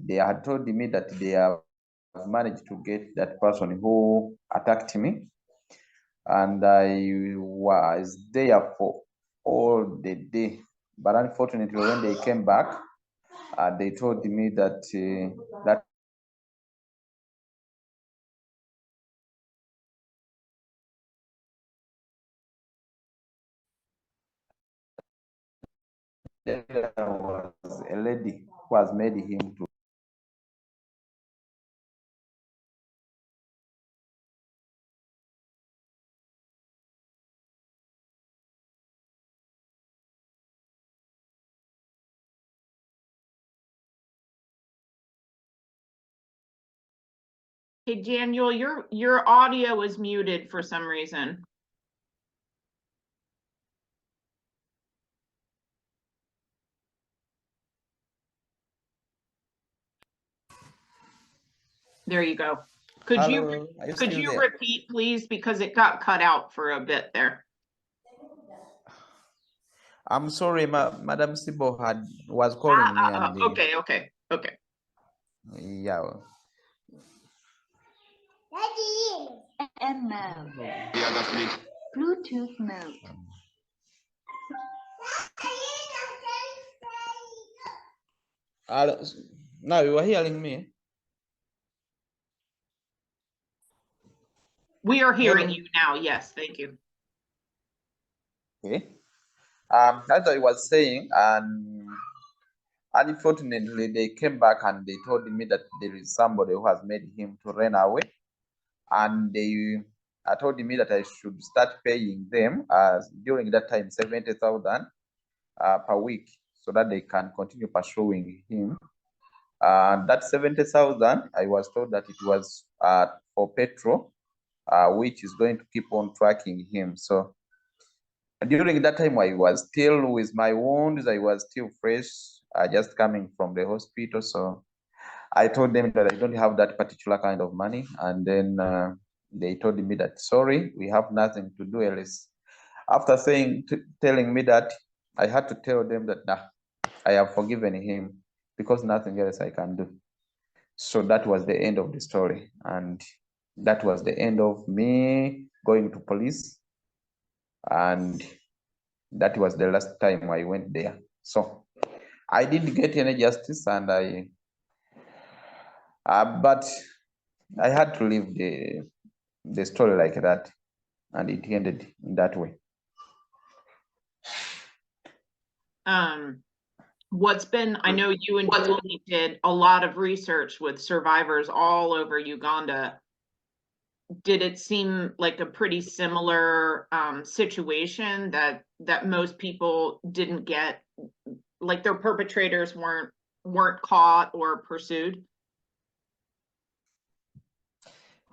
they had told me that they have managed to get that person who attacked me, and I was there for all the day. But unfortunately, when they came back, they told me that that there was a lady who has made him to. Hey, Daniel, your audio is muted for some reason. There you go. Could Hello, you repeat, please, because it got cut out for a bit there. I'm sorry, Madam Sibo was calling me. And okay. Yeah. FM mode. Bluetooth mode. Now you are hearing me? We are hearing you now. Yes, thank you. Okay. As I was saying, and unfortunately, they came back and they told me that there is somebody who has made him to run away, and they told me that I should start paying them during that time 70,000 per week, so that they can continue pursuing him. That 70,000, I was told that it was for petrol, which is going to keep on tracking him. So during that time, I was still with my wounds. I was still fresh, just coming from the hospital. So I told them that I don't have that particular kind of money. And then they told me that, sorry, we have nothing to do else. After telling me that, I had to tell them that nah, I have forgiven him because nothing else I can do. So that was the end of the story. And that was the end of me going to police. And that was the last time I went there. So I didn't get any justice, and but I had to leave the story like that, and it ended in that way. I know you and Julie did a lot of research with survivors all over Uganda. Did it seem like a pretty similar situation that most people didn't get, like their perpetrators weren't caught or pursued?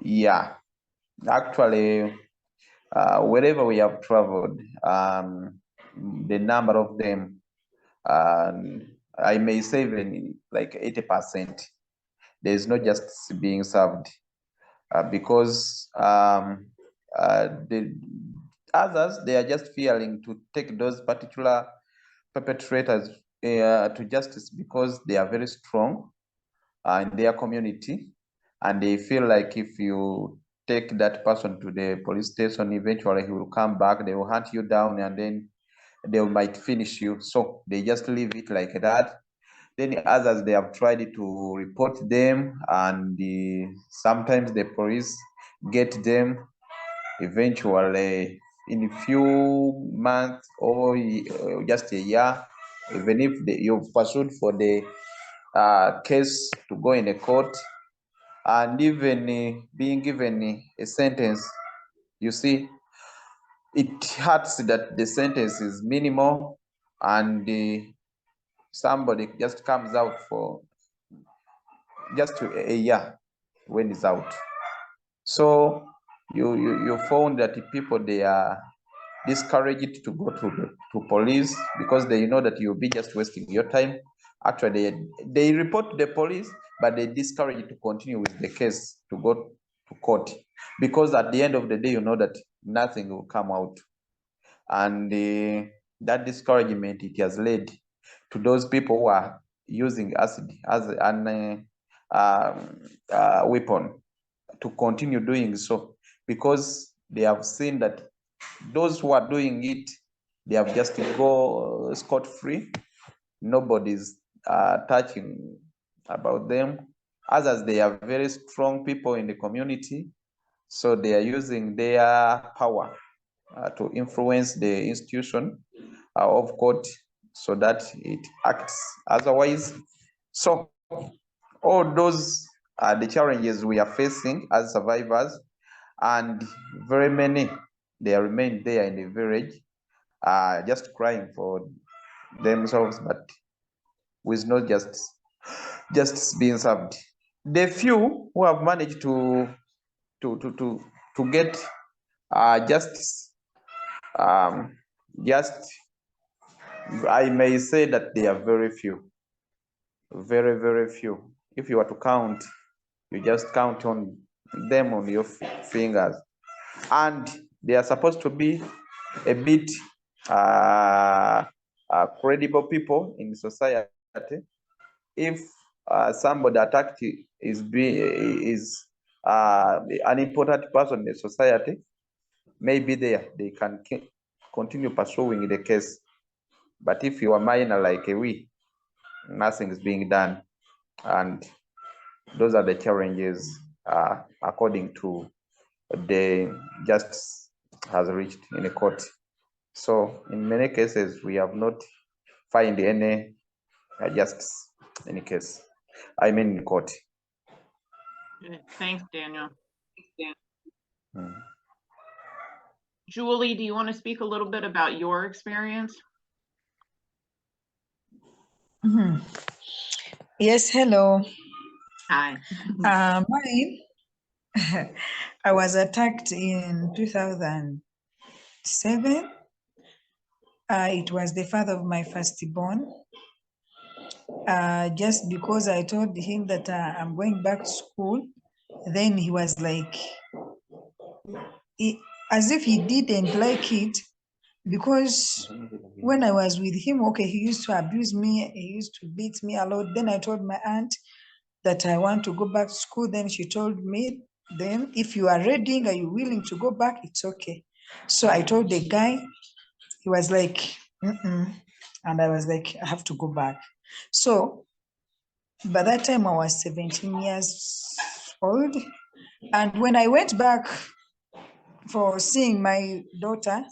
Yeah, actually, wherever we have traveled, the number of them, I may say even like 80%, there's no justice being served. Because the others, they are just fearing to take those particular perpetrators to justice because they are very strong in their community, and they feel like if you take that person to the police station, eventually he will come back, they will hunt you down, and then they might finish you. So they just leave it like that. Then others, they have tried to report them, and sometimes the police get them eventually in a few months or just a year, even if you've pursued for the case to go in a court, and even being given a sentence, you see, it hurts that the sentence is minimal, and somebody just comes out for just a year when it's out. So you found that people, they are discouraged to go to police because they know that you'll be just wasting your time. Actually, they report to the police, but they discourage to continue with the case to go to court, because at the end of the day, you know that nothing will come out. And that discouragement, it has led to those people who are using acid as an weapon to continue doing so, because they have seen that those who are doing it, they have just go scot-free. Nobody's touching about them. Others, they are very strong people in the community, so they are using their power to influence the institution of court so that it acts otherwise. So all those are the challenges we are facing as survivors, and very many, they remain there in the village, just crying for themselves, but with no justice being served. The few who have managed to get justice, just I may say that they are very few, very, very few. If you were to count, you just count on them on your fingers. And they are supposed to be a bit credible people in society. If somebody attacked is an important person in the society, maybe they can continue pursuing the case. But if you are minor like we, nothing is being done, and those are the challenges according to the justice has reached in a court. So in many cases, we have not find any justice in a case. I mean in court. Thanks, Daniel. Hmm. Julie, do you want to speak a little bit about your experience? Yes, hello. Hi. Mine, I was attacked in 2007. It was the father of my firstborn. Just because I told him that I'm going back to school, then he was like, as if he didn't like it, because when I was with him, okay, he used to abuse me, he used to beat me a lot. Then I told my aunt that I want to go back to school. Then she told me, then if you are ready, are you willing to go back? It's okay. So I told the guy, he was like, mm-mm. And I was like, I have to go back. So by that time I was 17 years old. And when I went back for seeing my daughter,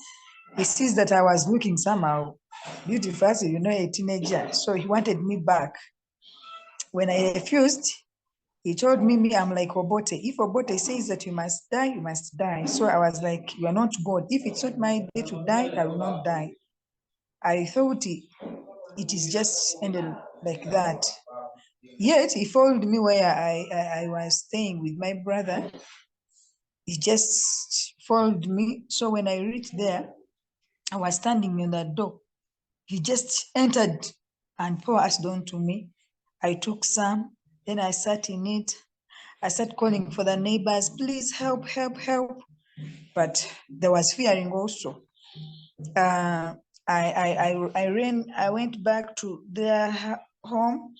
he sees that I was looking somehow beautiful, as you know, a teenager. So he wanted me back. When I refused, he told me, I'm like Obote. If Obote says that you must die, you must die. So I was like, you are not God. If it's not my day to die, I will not die. I thought it is just ended like that. Yet he followed me where I was staying with my brother. He just followed me. So when I reached there, I was standing in the door. He just entered and poured acid onto me. I took some, then I sat in it. I started calling for the neighbors, please help, help, help. But there was fearing also. I went back to their home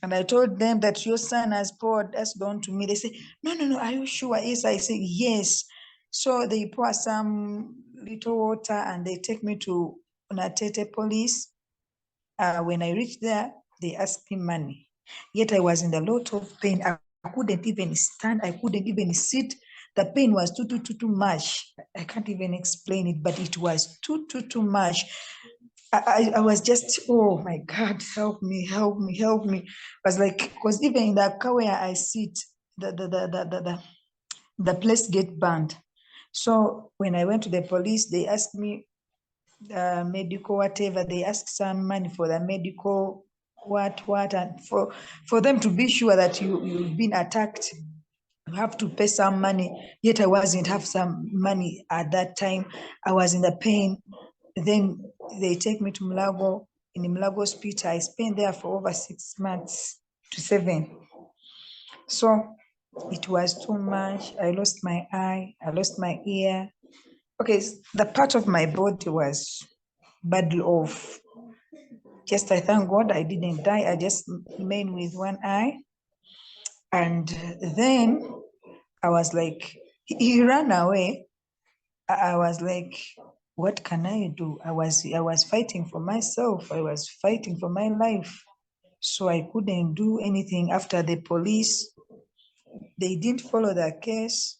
and I told them that your son has poured acid onto me. They say, no, are you sure? Yes, I say, yes. So they pour some little water and they take me to Unatete police. When I reached there, they asked me money. Yet I was in a lot of pain. I couldn't even stand. I couldn't even sit. The pain was too much. I can't even explain it, but it was too much. I was just, oh my God, help me, help me, help me. I was like, because even in the car where I sit, the place get burned. So when I went to the police, they asked me medical, whatever, they asked some money for the medical, what, and for them to be sure that you've been attacked, you have to pay some money. Yet I wasn't have some money at that time. I was in the pain. Then they take me to Mulago. In the Mulago hospital, I spent there for over 6 months to 7. So it was too much. I lost my eye, I lost my ear. Okay, the part of my body was badly off. just I thank God I didn't die. I just remained with one eye. And then I was like, he ran away. I was like, what can I do? I was fighting for myself. I was fighting for my life. So I couldn't do anything. After the police, they didn't follow the case.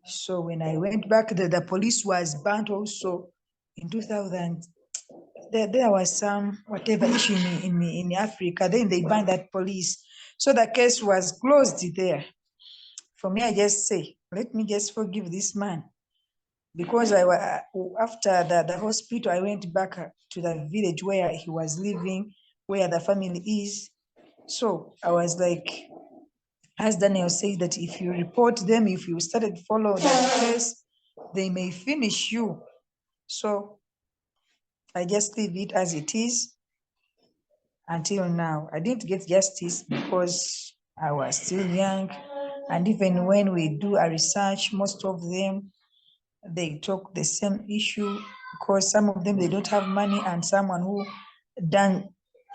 So when I went back, the police was banned also in 2000. There was some whatever issue in Africa. Then they banned that police. So the case was closed there. For me, I just say, let me just forgive this man. Because after the hospital, I went back to the village where he was living, where the family is. So I was like, as Daniel said, that if you report them, if you started follow that case, they may finish you. So I just leave it as it is until now. I didn't get justice because I was still young. And even when we do a research, most of them, they talk the same issue because some of them, they don't have money, and someone who done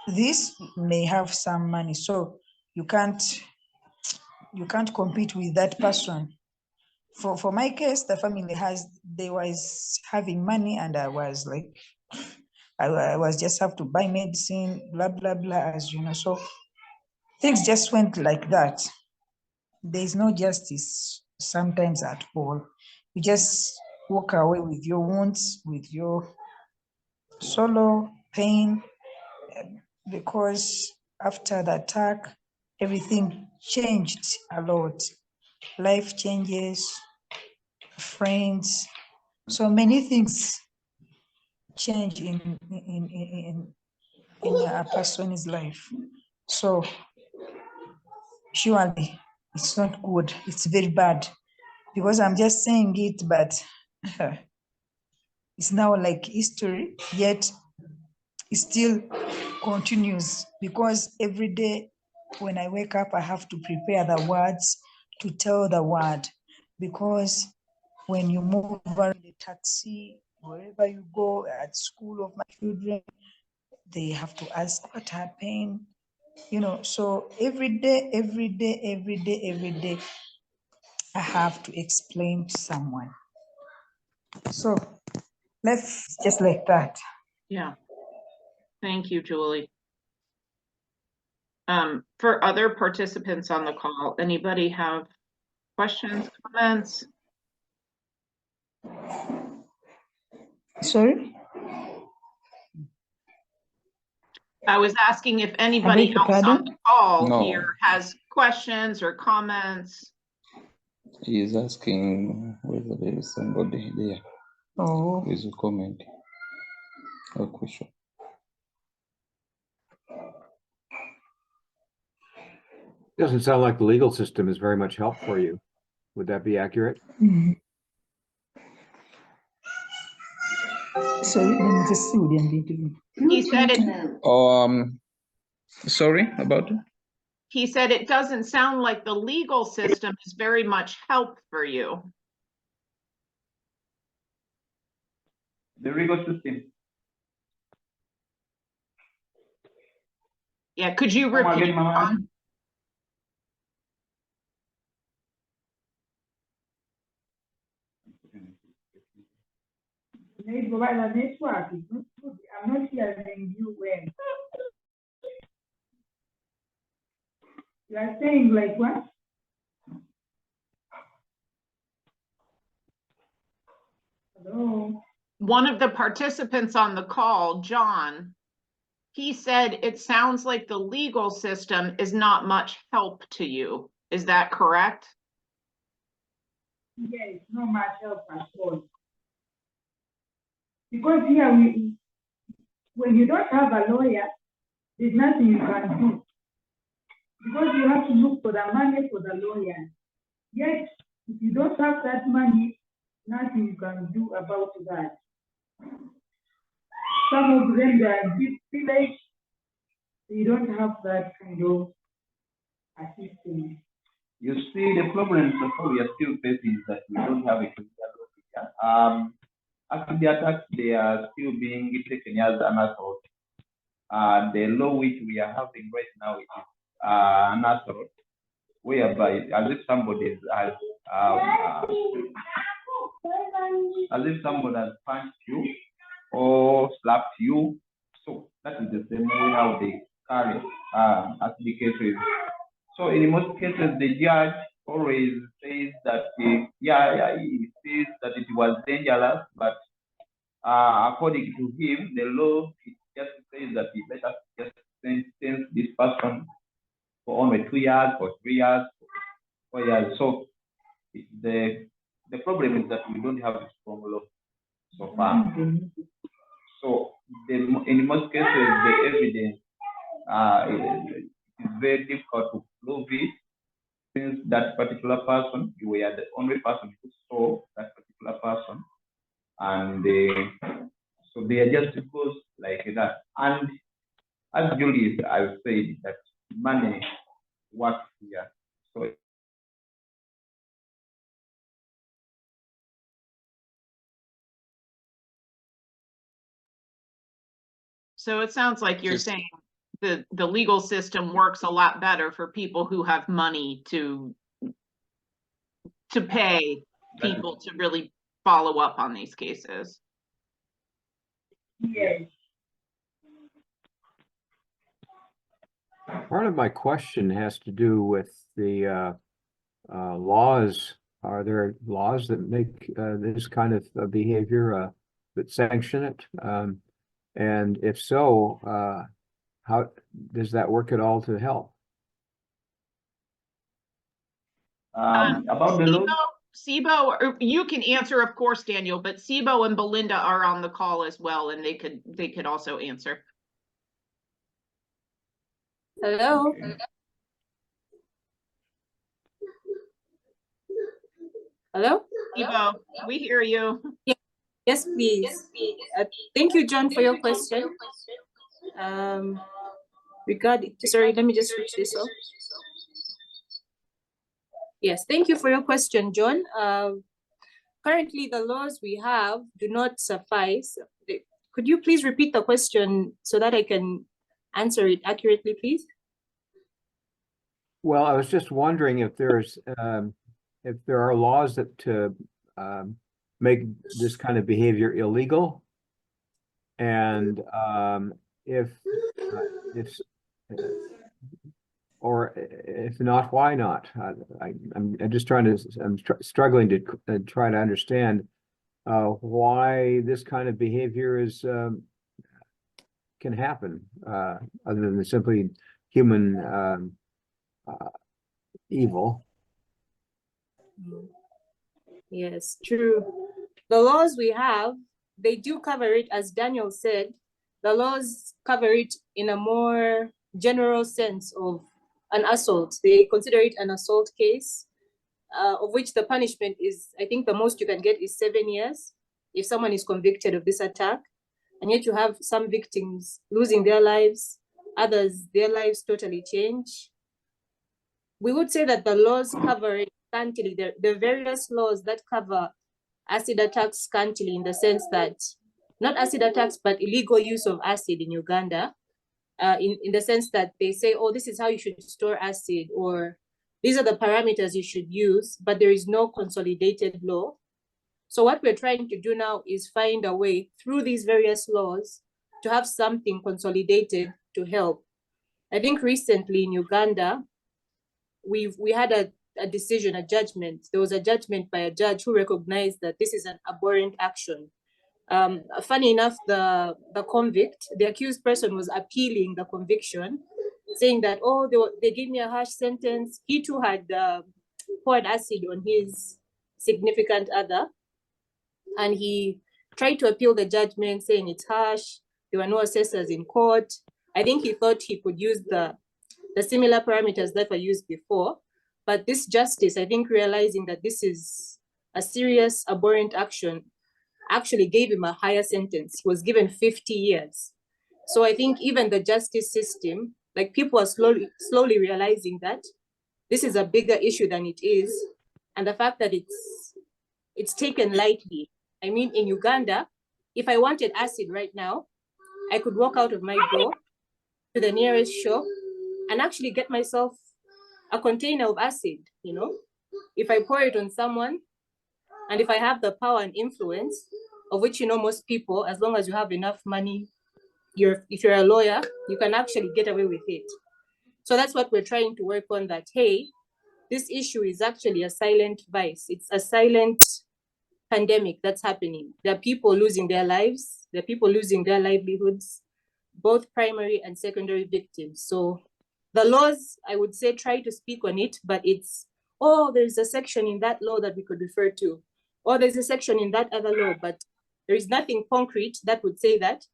this may have some money. So you can't compete with that person. For my case, the family they was having money, and I was like, I was just have to buy medicine, blah, blah, blah, as you know. So things just went like that. There's no justice sometimes at all. You just walk away with your wounds, with your sorrow, pain, because after the attack, everything changed a lot. Life changes, friends, so many things change in a person's life. So surely it's not good, it's very bad, because I'm just saying it, but it's now like history, yet it still continues, because every day when I wake up, I have to prepare the words to tell the word, because when you move around in the taxi, wherever you go, at school of my children, they have to ask what happened, so every day, I have to explain to someone. So let's just like that. Yeah. Thank you, Julie. For other participants on the call, anybody have questions, comments? Sorry? I was asking if anybody else pardon? on the call No. here has questions or comments. He is asking whether there is somebody there with a comment or question. Doesn't sound like the legal system is very much help for you. Would that be accurate? Sorry, let me just see what I'm going to do. He said it. Sorry about it? He said it doesn't sound like the legal system is very much help for you. The legal system. Yeah, could you repeat? I'm not hearing you well. You are saying like what? Hello? One of the participants on the call, John, he said it sounds like the legal system is not much help to you. Is that correct? Yes, not much help at all. Because here, when you don't have a lawyer, there's nothing you can do. Because you have to look for the money for the lawyer. Yet, if you don't have that money, nothing you can do about that. Some of them, they are in this village, they don't have that kind of assistance. You see, the problem so far we are still facing is that we don't have a clear law. After the attacks, they are still being taken as an assault. the law which we are having right now is an assault, whereby as if somebody has punched you or slapped you. So that is the same way how they carry as the cases. So in most cases, the judge always says that he says that it was dangerous, but according to him, the law it just says that he better just sentence this person for only 2 years or 3 years, 4 years. So the problem is that we don't have a strong law so far. So in most cases, the evidence is very difficult to prove it, since that particular person, you were the only person who saw that particular person, and so they are just goes like that. And as Julius, I've said that money works here. So So it sounds like you're saying the legal system works a lot better for people who have money to pay people to really follow up on these cases. Yes. Part of my question has to do with the laws. Are there laws that make this kind of behavior that sanction it? And if so, how does that work at all to help? about the law, Sibo, or you can answer, of course, Daniel, but Sibo and Belinda are on the call as well, and they could also answer. Hello. Hello. Sibo, we hear you. Yes, please. Thank you, John, for your question. Sorry, let me just switch this off. Yes, thank you for your question, John. Currently, the laws we have do not suffice. Could you please repeat the question so that I can answer it accurately, please? Well, I was just wondering if there are laws that make this kind of behavior illegal, and or if not, why not? I'm just struggling to try to understand why this kind of behavior can happen, other than simply human evil. Yes, true. The laws we have, they do cover it, as Daniel said. The laws cover it in a more general sense of an assault. They consider it an assault case, of which the punishment is, I think the most you can get is 7 years if someone is convicted of this attack. And yet you have some victims losing their lives, others, their lives totally change. We would say that the laws cover it scantily. The various laws that cover acid attacks scantily, in the sense that, not acid attacks, but illegal use of acid in Uganda, in the sense that they say, oh, this is how you should store acid, or these are the parameters you should use, but there is no consolidated law. So what we're trying to do now is find a way through these various laws to have something consolidated to help. I think recently in Uganda, we had a decision, a judgment. There was a judgment by a judge who recognized that this is an abhorrent action. Funny enough, the convict, the accused person, was appealing the conviction, saying that, oh, they gave me a harsh sentence. He too had poured acid on his significant other, and he tried to appeal the judgment, saying it's harsh. There were no assessors in court. I think he thought he could use the similar parameters that were used before. But this justice, I think, realizing that this is a serious abhorrent action, actually gave him a higher sentence. He was given 50 years. So I think even the justice system, like, people are slowly realizing that this is a bigger issue than it is. And the fact that it's taken lightly. I mean, in Uganda, if I wanted acid right now, I could walk out of my door to the nearest shop and actually get myself a container of acid, you know? If I pour it on someone, and if I have the power and influence, of which, you know, most people, as long as you have enough money, if you're a lawyer, you can actually get away with it. So that's what we're trying to work on, that, hey, this issue is actually a silent vice. It's a silent pandemic that's happening. There are people losing their lives. There are people losing their livelihoods, both primary and secondary victims. So the laws, I would say, try to speak on it, but it's, oh, there's a section in that law that we could refer to, or there's a section in that other law, but there is nothing concrete that would say that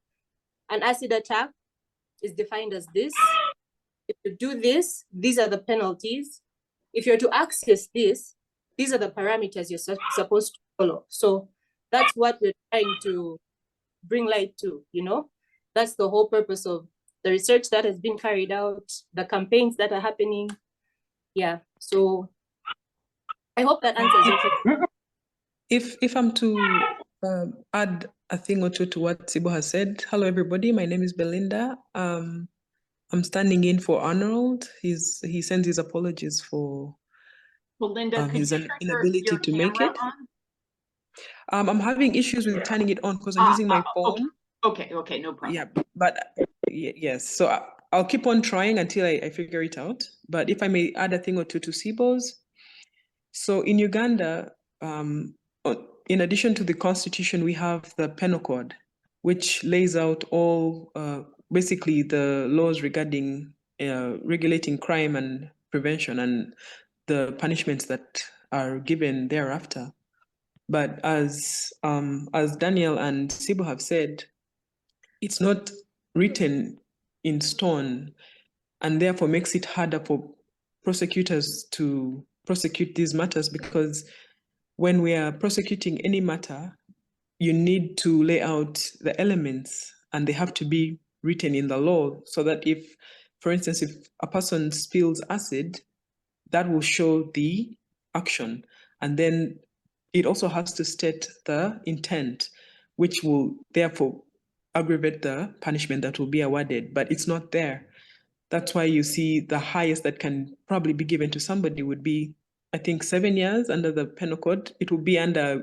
an acid attack is defined as this. If you do this, these are the penalties. If you're to access this, these are the parameters you're supposed to follow. So that's what we're trying to bring light to, you know? That's the whole purpose of the research that has been carried out, the campaigns that are happening. Yeah, so I hope that answers your question. If I'm to add a thing or two to what Sibo has said. Hello, everybody. My name is Belinda. I'm standing in for Arnold. He sends his apologies for Belinda, could his you turn inability your to make camera it. on? I'm having issues with turning it on because I'm using my phone. Okay, no problem. Yeah, but yes. So I'll keep on trying until I figure it out. But if I may add a thing or two to Sibo's. So in Uganda, in addition to the constitution, we have the penal code, which lays out all basically the laws regarding regulating crime and prevention and the punishments that are given thereafter. But as Daniel and Sibo have said, it's not written in stone, and therefore makes it harder for prosecutors to prosecute these matters, because when we are prosecuting any matter, you need to lay out the elements and they have to be written in the law, so that if, for instance, if a person spills acid, that will show the action. And then it also has to state the intent, which will therefore aggravate the punishment that will be awarded, but it's not there. That's why you see the highest that can probably be given to somebody would be, I think, 7 years under the penal code. It will be under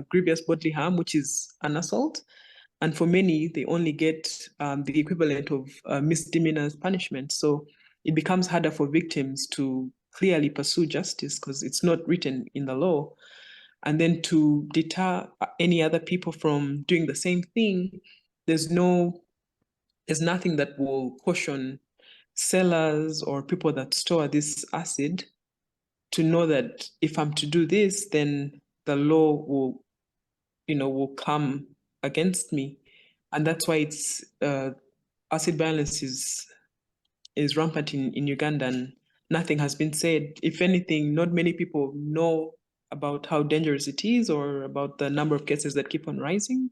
grievous bodily harm, which is an assault. And for many, they only get the equivalent of misdemeanors punishment. So it becomes harder for victims to clearly pursue justice because it's not written in the law. And then to deter any other people from doing the same thing, there's nothing that will caution sellers or people that store this acid to know that if I'm to do this, then the law will come against me. And that's why it's acid violence is rampant in Uganda, and nothing has been said. If anything, not many people know about how dangerous it is or about the number of cases that keep on rising.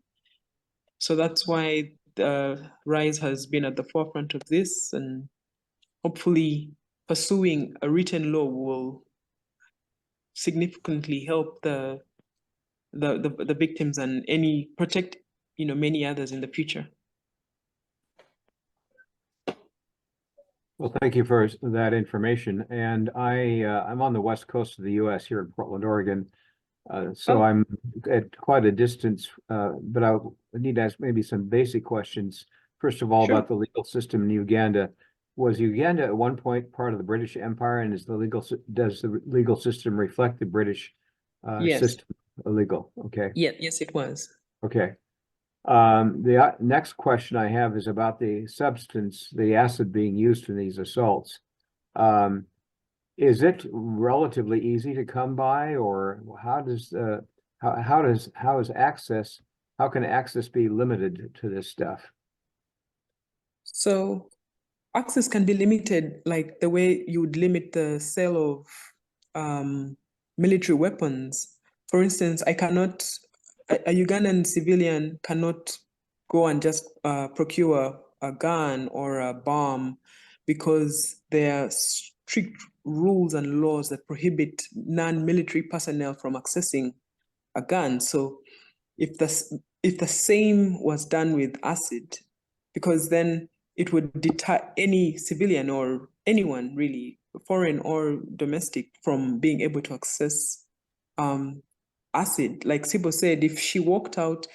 So that's why the rise has been at the forefront of this, and hopefully pursuing a written law will significantly help the victims and protect many others in the future. Well, thank you for that information. And I'm on the west coast of the U.S. here in Portland, Oregon. So I'm at quite a distance, but I need to ask maybe some basic questions. First of all, Sure. about the legal system in Uganda. Was Uganda at one point part of the British Empire, and does the legal system reflect the British Yes. system illegal? Okay. Yeah, yes, it was. Okay. The next question I have is about the substance, the acid being used in these assaults. Is it relatively easy to come by, or how can access be limited to this stuff? So access can be limited like the way you would limit the sale of military weapons. For instance, a Ugandan civilian cannot go and just procure a gun or a bomb, because there are strict rules and laws that prohibit non-military personnel from accessing a gun. So if the same was done with acid, because then it would deter any civilian or anyone really, foreign or domestic, from being able to access acid. Like Sibo said, if she walked out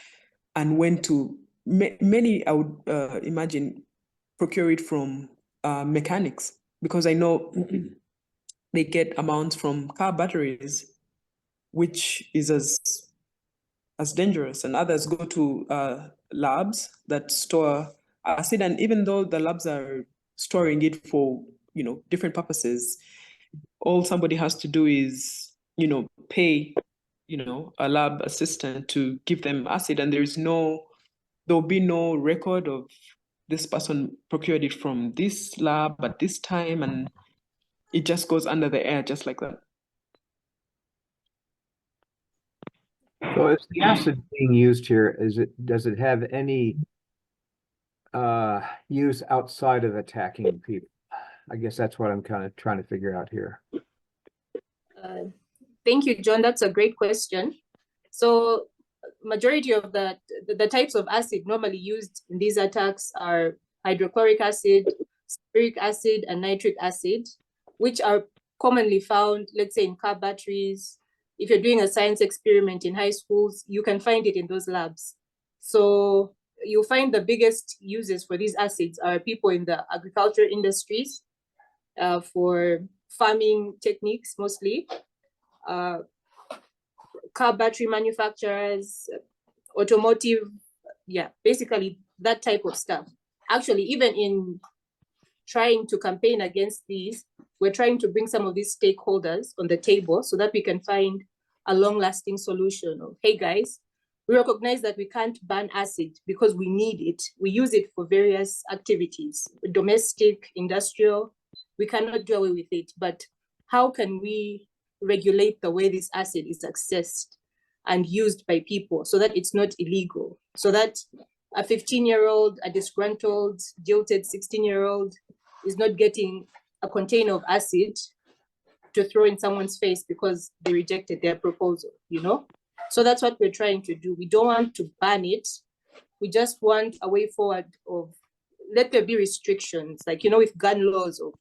and went to many, I would imagine, procure it from mechanics, because I know they get amounts from car batteries, which is as dangerous, and others go to labs that store acid. And even though the labs are storing it for, you know, different purposes, all somebody has to do is, you know, pay, you know, a lab assistant to give them acid, and there'll be no record of this person procured it from this lab at this time, and it just goes under the air just like that. So is the acid being used here, does it have any use outside of attacking people? I guess that's what I'm kind of trying to figure out here. Thank you, John. That's a great question. So majority of the types of acid normally used in these attacks are hydrochloric acid, sulfuric acid, and nitric acid, which are commonly found, let's say, in car batteries. If you're doing a science experiment in high schools, you can find it in those labs. So you'll find the biggest uses for these acids are people in the agriculture industries, for farming techniques mostly, car battery manufacturers, automotive, yeah, basically that type of stuff. Actually, even in trying to campaign against these, we're trying to bring some of these stakeholders on the table so that we can find a long-lasting solution of, hey guys, we recognize that we can't ban acid because we need it. We use it for various activities, domestic, industrial. We cannot do away with it, but how can we regulate the way this acid is accessed and used by people so that it's not illegal, so that a 15-year-old, a disgruntled, jilted 16-year-old is not getting a container of acid to throw in someone's face because they rejected their proposal, you know? So that's what we're trying to do. We don't want to ban it. We just want a way forward of, let there be restrictions, like, you know, with gun laws, of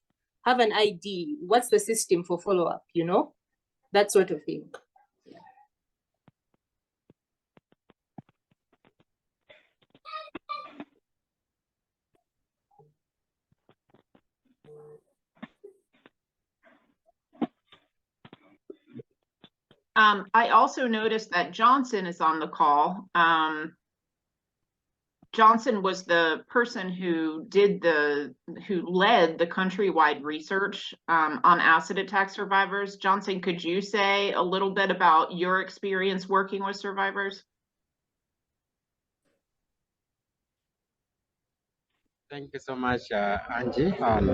have an ID, what's the system for follow-up, you know? That sort of thing. I also noticed that Johnson is on the call. Johnson was the person who led the countrywide research on acid attack survivors. Johnson, could you say a little bit about your experience working with survivors? Thank you so much, Angie. And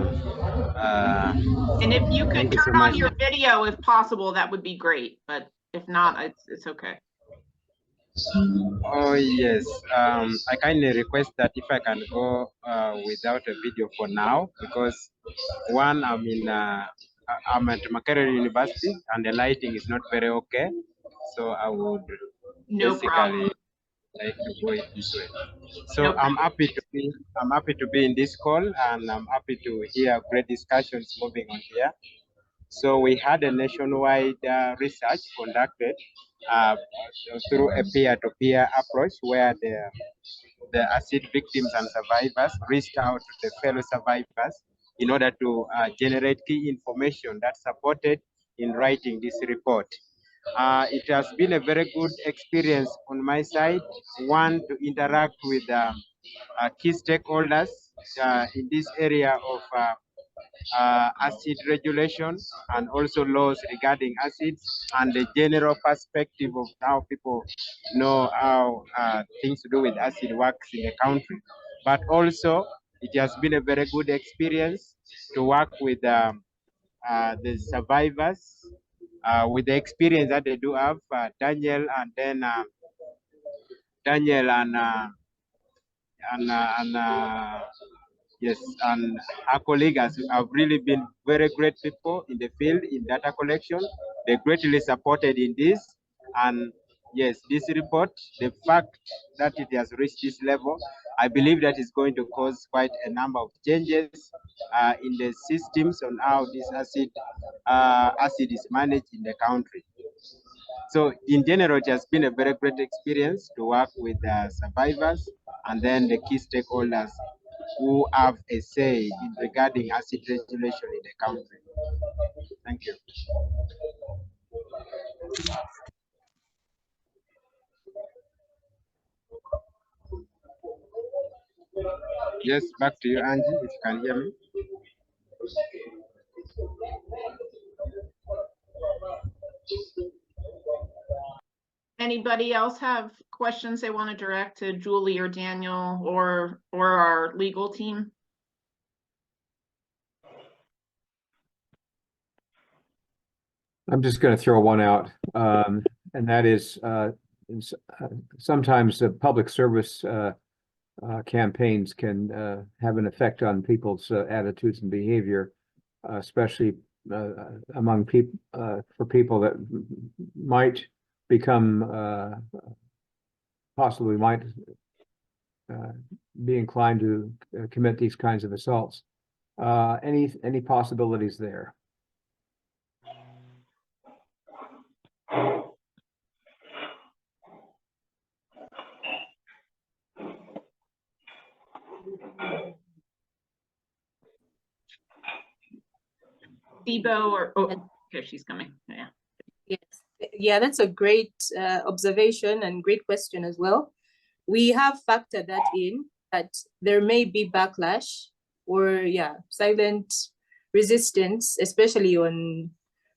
if you could thank you turn so on much. your video, if possible, that would be great. But if not, it's okay. Oh yes, I kindly request that if I can go without a video for now, because one, I'm at Makerere University and the lighting is not very okay, so I would No problem. like to go it this way. So No I'm happy to be in this call, and I'm happy to hear great discussions moving on here. So we had a nationwide research conducted through a peer-to-peer approach, where the acid victims and survivors reached out to the fellow survivors in order to generate key information that supported in writing this report. It has been a very good experience on my side, one, to interact with key stakeholders in this area of acid regulation, and also laws regarding acids, and the general perspective of how people know how things to do with acid works in the country. But also, it has been a very good experience to work with the survivors, with the experience that they do have, Daniel, and then Daniel and yes, and our colleagues have really been very great people in the field in data collection. They greatly supported in this. And yes, this report, the fact that it has reached this level I believe that is going to cause quite a number of changes in the systems on how this acid is managed in the country. So in general, it has been a very great experience to work with survivors and then the key stakeholders who have a say in regarding acid regulation in the country. Thank you. Yes, back to you, Angie, if you can hear me. Anybody else have questions they want to direct to Julie or Daniel or our legal team? I'm just going to throw one out, and that is sometimes public service campaigns can have an effect on people's attitudes and behavior, especially among people for people that might become possibly might be inclined to commit these kinds of assaults. Any possibilities there? Debo or here she's coming. Yeah. Yes. Yeah, that's a great observation and great question as well. We have factored that in, that there may be backlash or silent resistance, especially on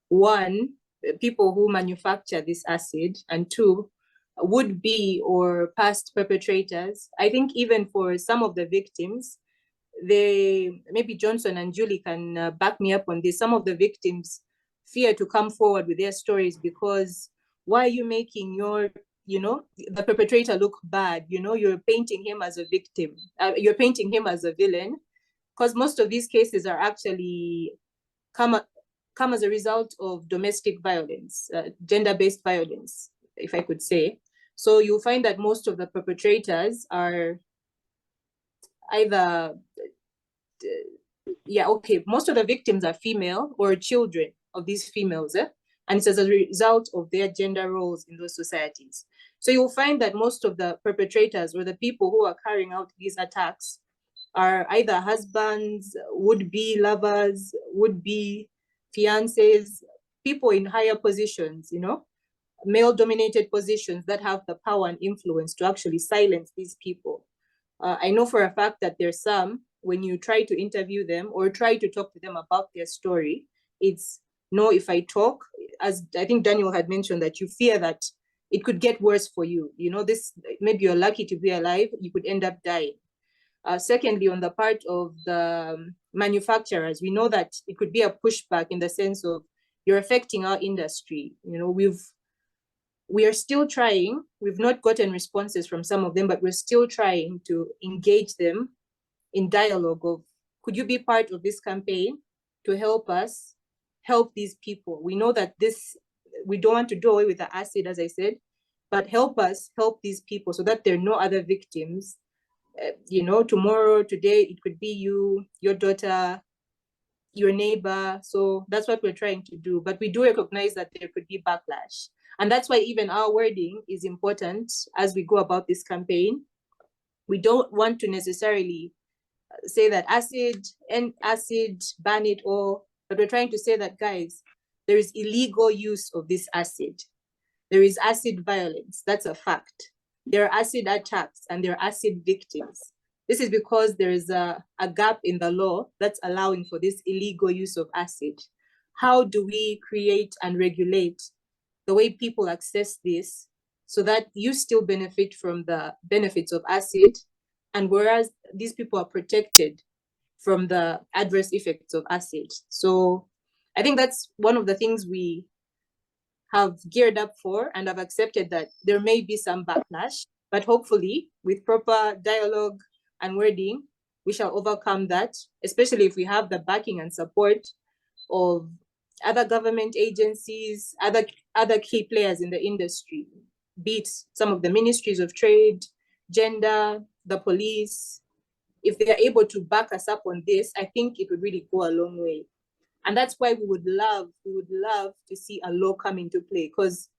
one, people who manufacture this acid, and two, would be or past perpetrators. I think even for some of the victims, maybe Johnson and Julie can back me up on this. Some of the victims fear to come forward with their stories because why are you making the perpetrator look bad? You're painting him as a victim. You're painting him as a villain, because most of these cases are actually come as a result of domestic violence, gender-based violence, if I could say. So you'll find that most of the perpetrators are either most of the victims are female or children of these females, and it's as a result of their gender roles in those societies. So you'll find that most of the perpetrators or the people who are carrying out these attacks are either husbands, would-be lovers, would-be fiancés, people in higher positions, male-dominated positions that have the power and influence to actually silence these people. I know for a fact that there's some, when you try to interview them or try to talk to them about their story, it's no, if I talk, as I think Daniel had mentioned, that you fear that it could get worse for you. This, maybe you're lucky to be alive, you could end up dying. Secondly, on the part of the manufacturers, we know that it could be a pushback in the sense of you're affecting our industry. We are still trying. We've not gotten responses from some of them, but we're still trying to engage them in dialogue of, could you be part of this campaign to help us help these people? We know that we don't want to do away with the acid, as I said, but help us help these people so that there are no other victims. Tomorrow, today, it could be you, your daughter, your neighbor. So that's what we're trying to do. But we do recognize that there could be backlash. And that's why even our wording is important as we go about this campaign. We don't want to necessarily say that acid, ban it all, but we're trying to say that, guys, there is illegal use of this acid. There is acid violence, that's a fact. There are acid attacks and there are acid victims. This is because there is a gap in the law that's allowing for this illegal use of acid. How do we create and regulate the way people access this so that you still benefit from the benefits of acid, and whereas these people are protected from the adverse effects of acid? So I think that's one of the things we have geared up for, and have accepted that there may be some backlash, but hopefully with proper dialogue and wording, we shall overcome that, especially if we have the backing and support of other government agencies, other key players in the industry, be it some of the ministries of trade, gender, the police, if they are able to back us up on this, I think it would really go a long way. And that's why we would love to see a law come into play, because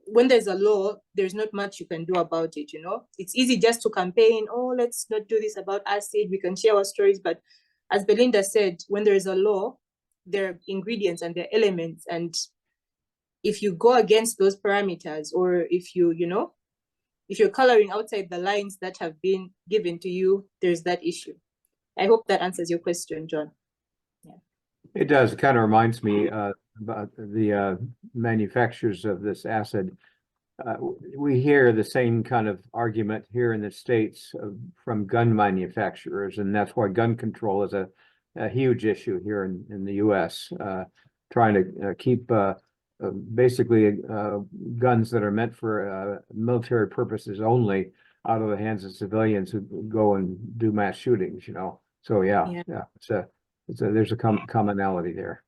when there's a law, there's not much you can do about it, you know? It's easy just to campaign, oh, let's not do this about acid, we can share our stories. But as Belinda said, when there is a law, there are ingredients and there are elements. And if you go against those parameters, or if if you're coloring outside the lines that have been given to you, there's that issue. I hope that answers your question, John. Yeah. It does. It kind of reminds me about the manufacturers of this acid. We hear the same kind of argument here in the States from gun manufacturers, and that's why gun control is a huge issue here in the U.S. Trying to keep basically guns that are meant for military purposes only out of the hands of civilians who go and do mass shootings, you know. So yeah. There's a commonality there.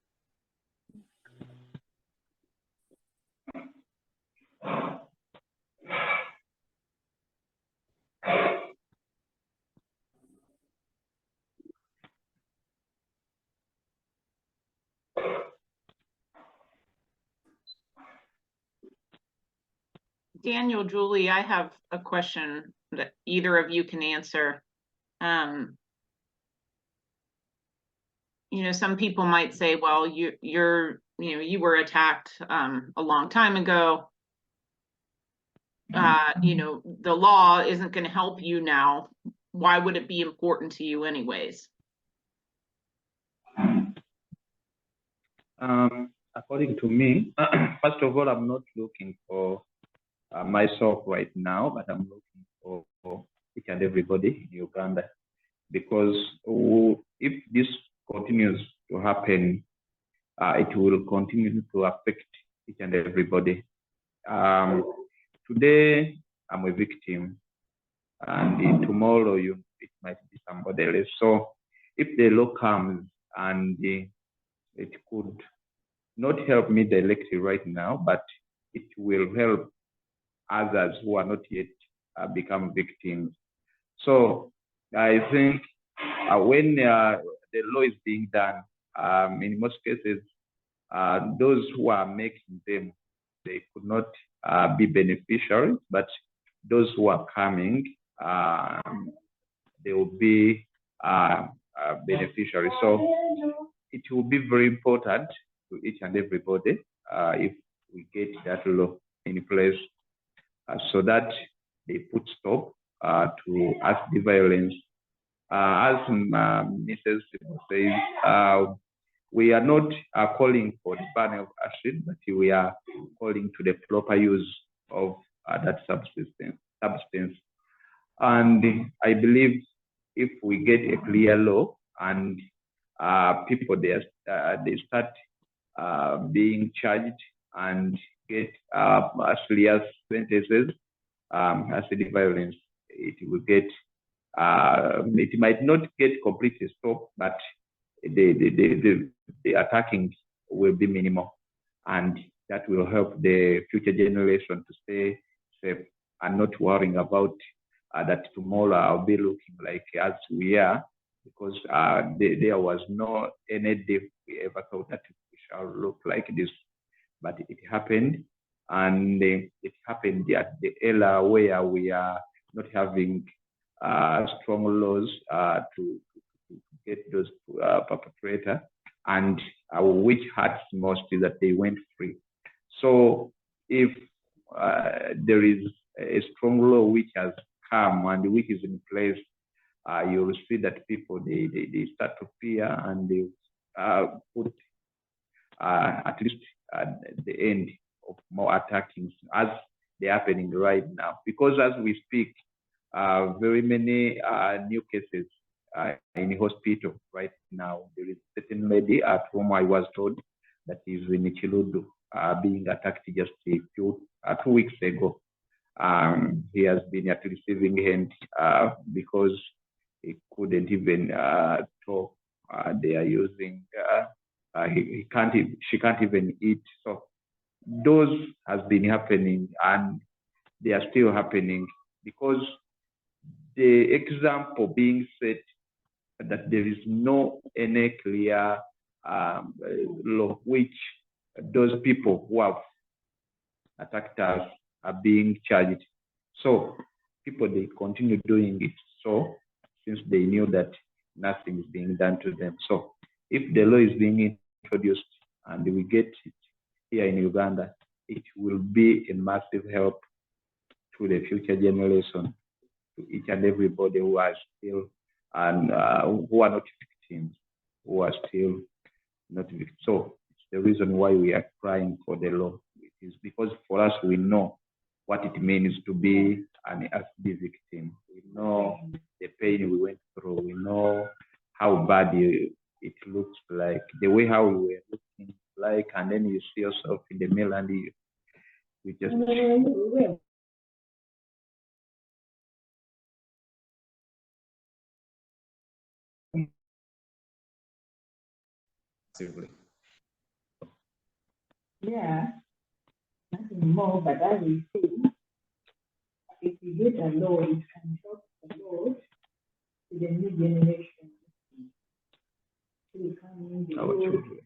Daniel, Julie, I have a question that either of you can answer. Some people might say, well, you were attacked a long time ago. The law isn't going to help you now. Why would it be important to you anyways? According to me, first of all, I'm not looking for myself right now, but I'm looking for each and everybody in Uganda, because if this continues to happen, it will continue to affect each and everybody. Today, I'm a victim, and tomorrow it might be somebody else. So if the law comes and it could not help me directly right now, but it will help others who are not yet become victims. So I think when the law is being done, in most cases, those who are making them, they could not be beneficiaries, but those who are coming, they will be beneficiaries. So it will be very important to each and everybody if we get that law in place, so that they put stop to acid violence. As Mrs. says, we are not calling for the ban of acid, but we are calling to the proper use of that substance. And I believe if we get a clear law and people they start being charged and get serious sentences, acid violence, it will get. It might not get completely stopped, but the attacking will be minimal, and that will help the future generation to stay safe and not worrying about that tomorrow I'll be looking like as we are, because there was no any day we ever thought that we shall look like this, but it happened, and it happened at the era where we are not having strong laws to get those perpetrators, and which hurts most is that they went free. So if there is a strong law which has come and which is in place, you will see that people they start to fear, and they put at least the end of more attackings as they're happening right now. Because as we speak, very many new cases in hospital right now. There is a certain lady at whom I was told that is in Chiludu being attacked just 2 weeks ago. He has been at receiving end because he couldn't even talk. They are using, she can't even eat. So those has been happening, and they are still happening because the example being set that there is no any clear law which those people who have attacked us are being charged. So people, they continue doing it. So since they knew that nothing is being done to them. So if the law is being introduced and we get it here in Uganda, it will be a massive help to the future generation, to each and everybody who are still and who are not victims, who are still not victims. So it's the reason why we are crying for the law. It is because for us, we know what it means to be an SD victim. We know the pain we went through. We know how bad it looks like, the way how we were looking like, and then you see yourself in the mirror and we just Yeah, nothing more, but I will say, if we get a law, it can help a lot to the new generation. To come in the our law. children.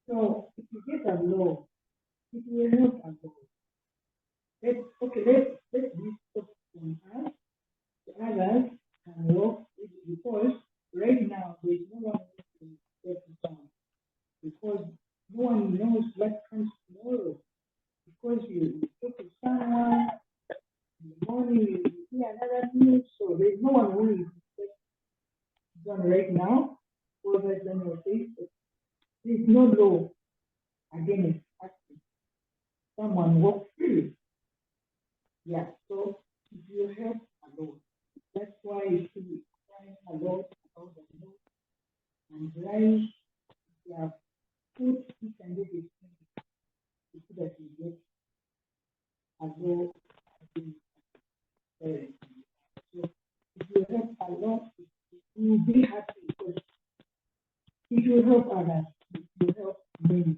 So if you get a law, it will help a lot. Let's be stop from us. The others can work with, because right now there's no one who can get it down. Because no one knows what comes tomorrow. Because you talk to someone in the morning, you hear another news, so there's no one who is done right now. Whoever is on your Facebook, there's no law against acting. Someone walks free. Yeah, so it will help a lot. That's why it should be crying a lot about the law and life. Yeah, put each and every thing so that you get a law against parents. So it will help a lot. You will be happy because it will help others. It will help many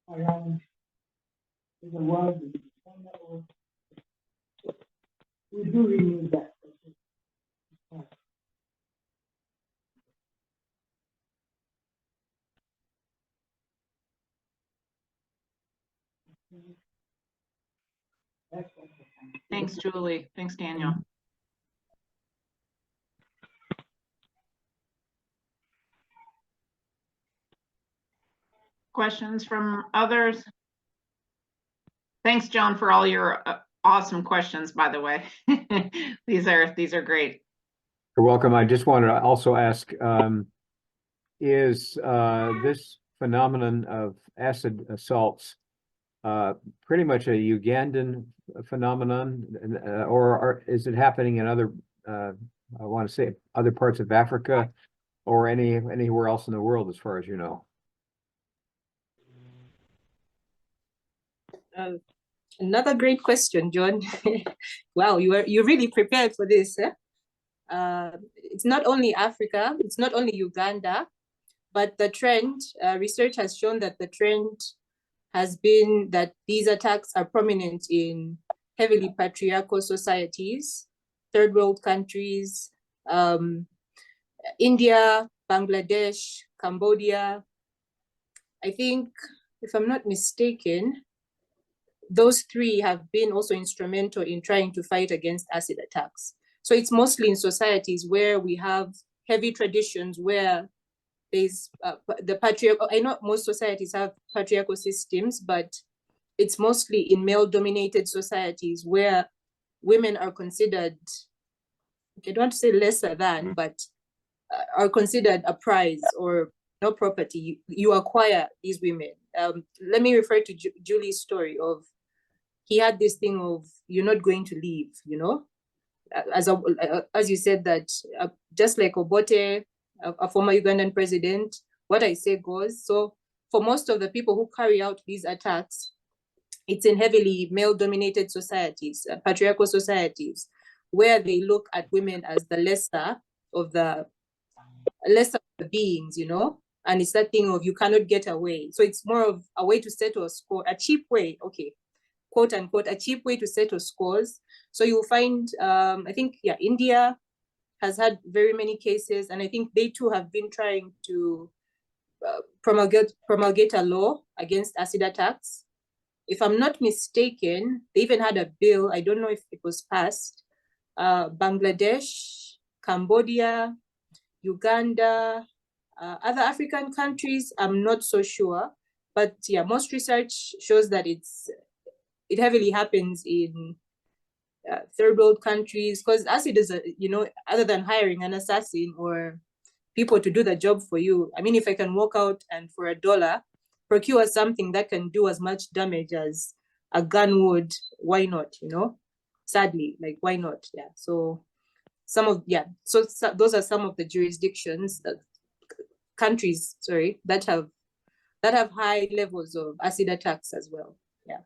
around the world. We do really need that. That's what Thanks, Julie. Thanks, Daniel. Questions from others? Thanks, John, for all your awesome questions, by the way. These are great. You're welcome. I just wanted to also ask, is this phenomenon of acid assaults pretty much a Ugandan phenomenon, or is it happening in other, I want to say, other parts of Africa or anywhere else in the world, as far as you know? Another great question, John. Wow, you're really prepared for this. Eh? It's not only Africa, it's not only Uganda, but the trend, research has shown that the trend has been that these attacks are prominent in heavily patriarchal societies, third world countries, India, Bangladesh, Cambodia. I think, if I'm not mistaken, those three have been also instrumental in trying to fight against acid attacks. So it's mostly in societies where we have heavy traditions, where there's the patriarchal. I know most societies have patriarchal systems, but it's mostly in male-dominated societies where women are considered, I don't want to say lesser than, but are considered a prize or no property. You acquire these women. Let me refer to Julie's story of, he had this thing of, you're not going to leave, you know? As you said, that just like Obote, a former Ugandan president, what I say goes. So for most of the people who carry out these attacks, it's in heavily male-dominated societies, patriarchal societies, where they look at women as the lesser of the beings, you know? And it's that thing of, you cannot get away. So it's more of a way to settle a score, a cheap way. Okay, quote unquote, a cheap way to settle scores. So you'll find, I think, yeah, India has had very many cases, and I think they too have been trying to promulgate a law against acid attacks. If I'm not mistaken, they even had a bill, I don't know if it was passed, Bangladesh, Cambodia, Uganda, other African countries, I'm not so sure. But yeah, most research shows that it heavily happens in third world countries, because acid is other than hiring an assassin or people to do the job for you. I mean, if I can walk out and for $1 procure something that can do as much damage as a gun would, why not? Sadly, like, why not? Yeah. So those are some of the jurisdictions, countries, sorry, that have high levels of acid attacks as well. Yeah.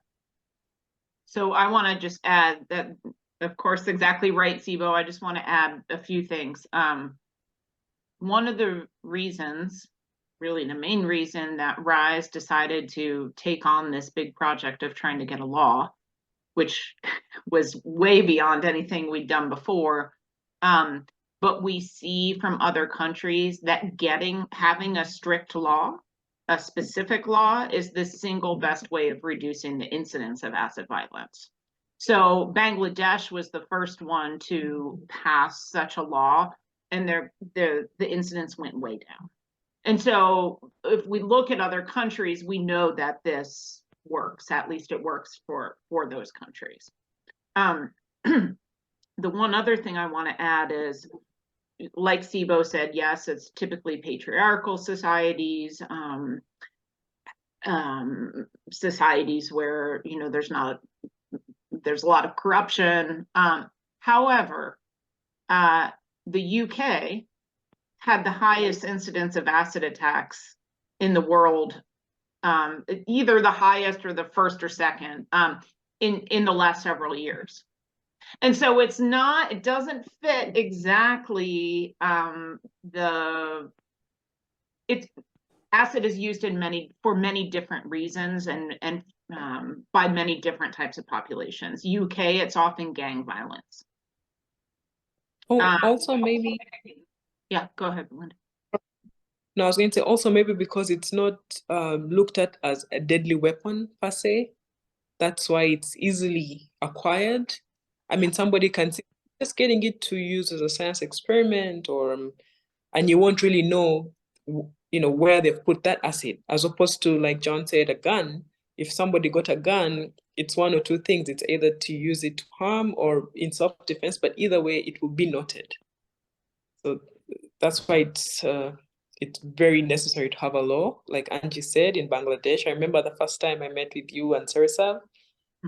So I want to just add that, of course, exactly right, Sibo. I just want to add a few things. One of the reasons, really the main reason, that RISE decided to take on this big project of trying to get a law, which was way beyond anything we'd done before. But we see from other countries that having a strict law, a specific law, is the single best way of reducing the incidence of acid violence. So Bangladesh was the first one to pass such a law, and the incidence went way down. And so if we look at other countries, we know that this works. At least it works for those countries. The one other thing I want to add is, like Sibo said, yes, it's typically patriarchal societies, societies where there's a lot of corruption. However, the UK had the highest incidence of acid attacks in the world, either the highest or the first or second, in the last several years. And so it doesn't fit exactly acid is used for many different reasons and by many different types of populations. UK, it's often gang violence. Also maybe. Yeah, go ahead, Belinda. No, I was going to say also maybe because it's not looked at as a deadly weapon per se. That's why it's easily acquired. I mean, somebody can say, just getting it to use as a science experiment, and you won't really know, where they've put that acid, as opposed to, like John said, a gun. If somebody got a gun, it's one or two things. It's either to use it to harm or in self-defense, but either way, it will be noted. So that's why it's very necessary to have a law. Like Angie said, in Bangladesh, I remember the first time I met with you and Sarisa,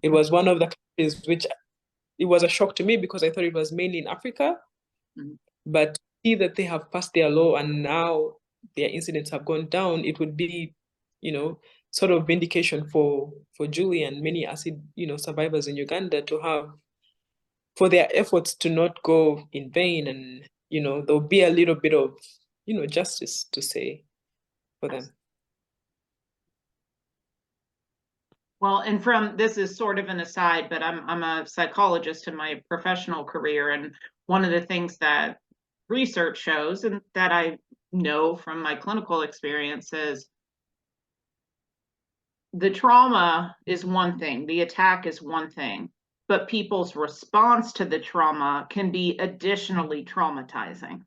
it was one of the countries which it was a shock to me because I thought it was mainly in Africa. Mm-hmm. But to see that they have passed their law and now their incidents have gone down, it would be, sort of vindication for Julie and many acid, survivors in Uganda to have, for their efforts to not go in vain, and, there'll be a little bit of, justice to say for them. Well, and this is sort of an aside, but I'm a psychologist in my professional career, and one of the things that research shows, and that I know from my clinical experience, is the trauma is one thing, the attack is one thing, but people's response to the trauma can be additionally traumatizing,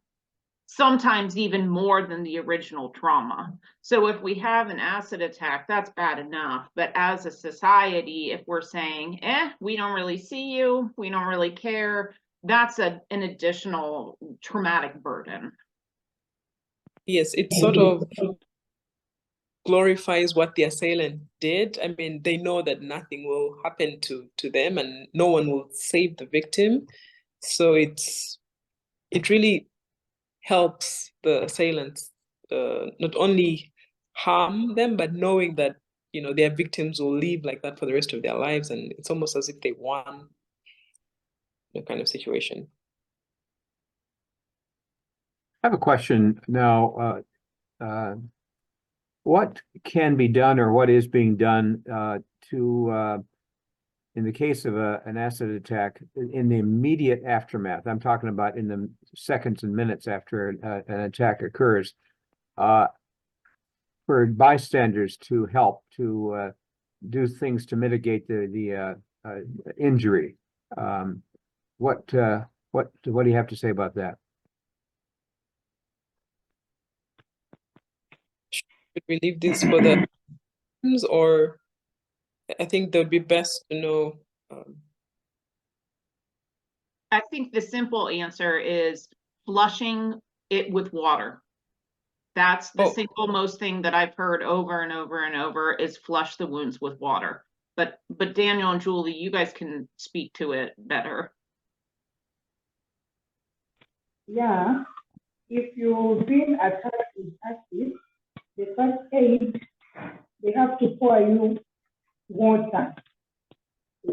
sometimes even more than the original trauma. So if we have an acid attack, that's bad enough. But as a society, if we're saying, we don't really see you, we don't really care, that's an additional traumatic burden. Yes, it sort of glorifies what the assailant did. I mean, they know that nothing will happen to them and no one will save the victim. So it really helps the assailants not only harm them, but knowing that, their victims will live like that for the rest of their lives. And it's almost as if they won the kind of situation. I have a question now. What can be done or what is being done to in the case of an acid attack, in the immediate aftermath, I'm talking about in the seconds and minutes after an attack occurs, for bystanders to help to do things to mitigate the injury. What do you have to say about that? Should we leave this for the or I think that would be best to know. I think the simple answer is flushing it with water. That's the single most thing that I've heard over and over and over is flush the wounds with water. But Daniel and Julie, you guys can speak to it better. Yeah, if you've been attacked with acid, the first aid, they have to pour you water,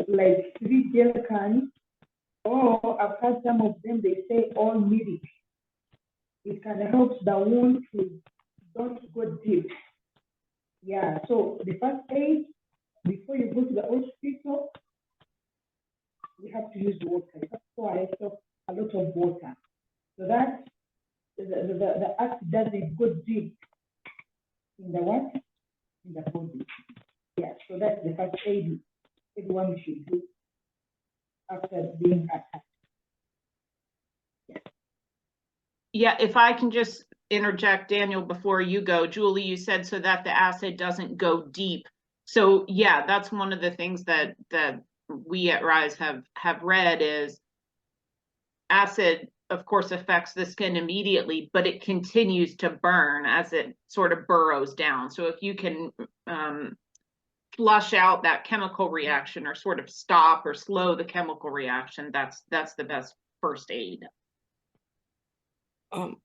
like 3 gel cans, or I've had some of them, they say all milk. It can help the wound to don't go deep. Yeah, so the first aid, before you go to the hospital, you have to use water. You have to pour a lot of water. So that the acid doesn't go deep in the what? In the body. Yeah, so that's the first aid everyone should do after being attacked. Yeah, if I can just interject, Daniel, before you go. Julie, you said so that the acid doesn't go deep. So yeah, that's one of the things that we at RISE have read is acid, of course, affects the skin immediately, but it continues to burn as it sort of burrows down. So if you can flush out that chemical reaction or sort of stop or slow the chemical reaction, that's the best first aid.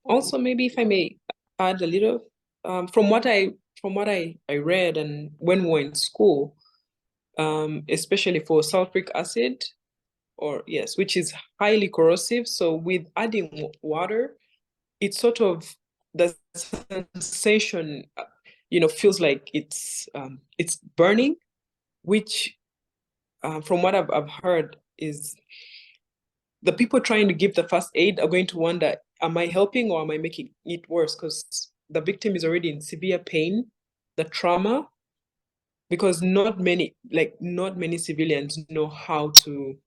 Also, maybe if I may add a little, from what I read and when we were in school, especially for sulfuric acid, which is highly corrosive. So with adding water, it sort of the sensation, feels like it's burning, which from what I've heard is the people trying to give the first aid are going to wonder, am I helping or am I making it worse? Because the victim is already in severe pain, the trauma, because not many civilians know how to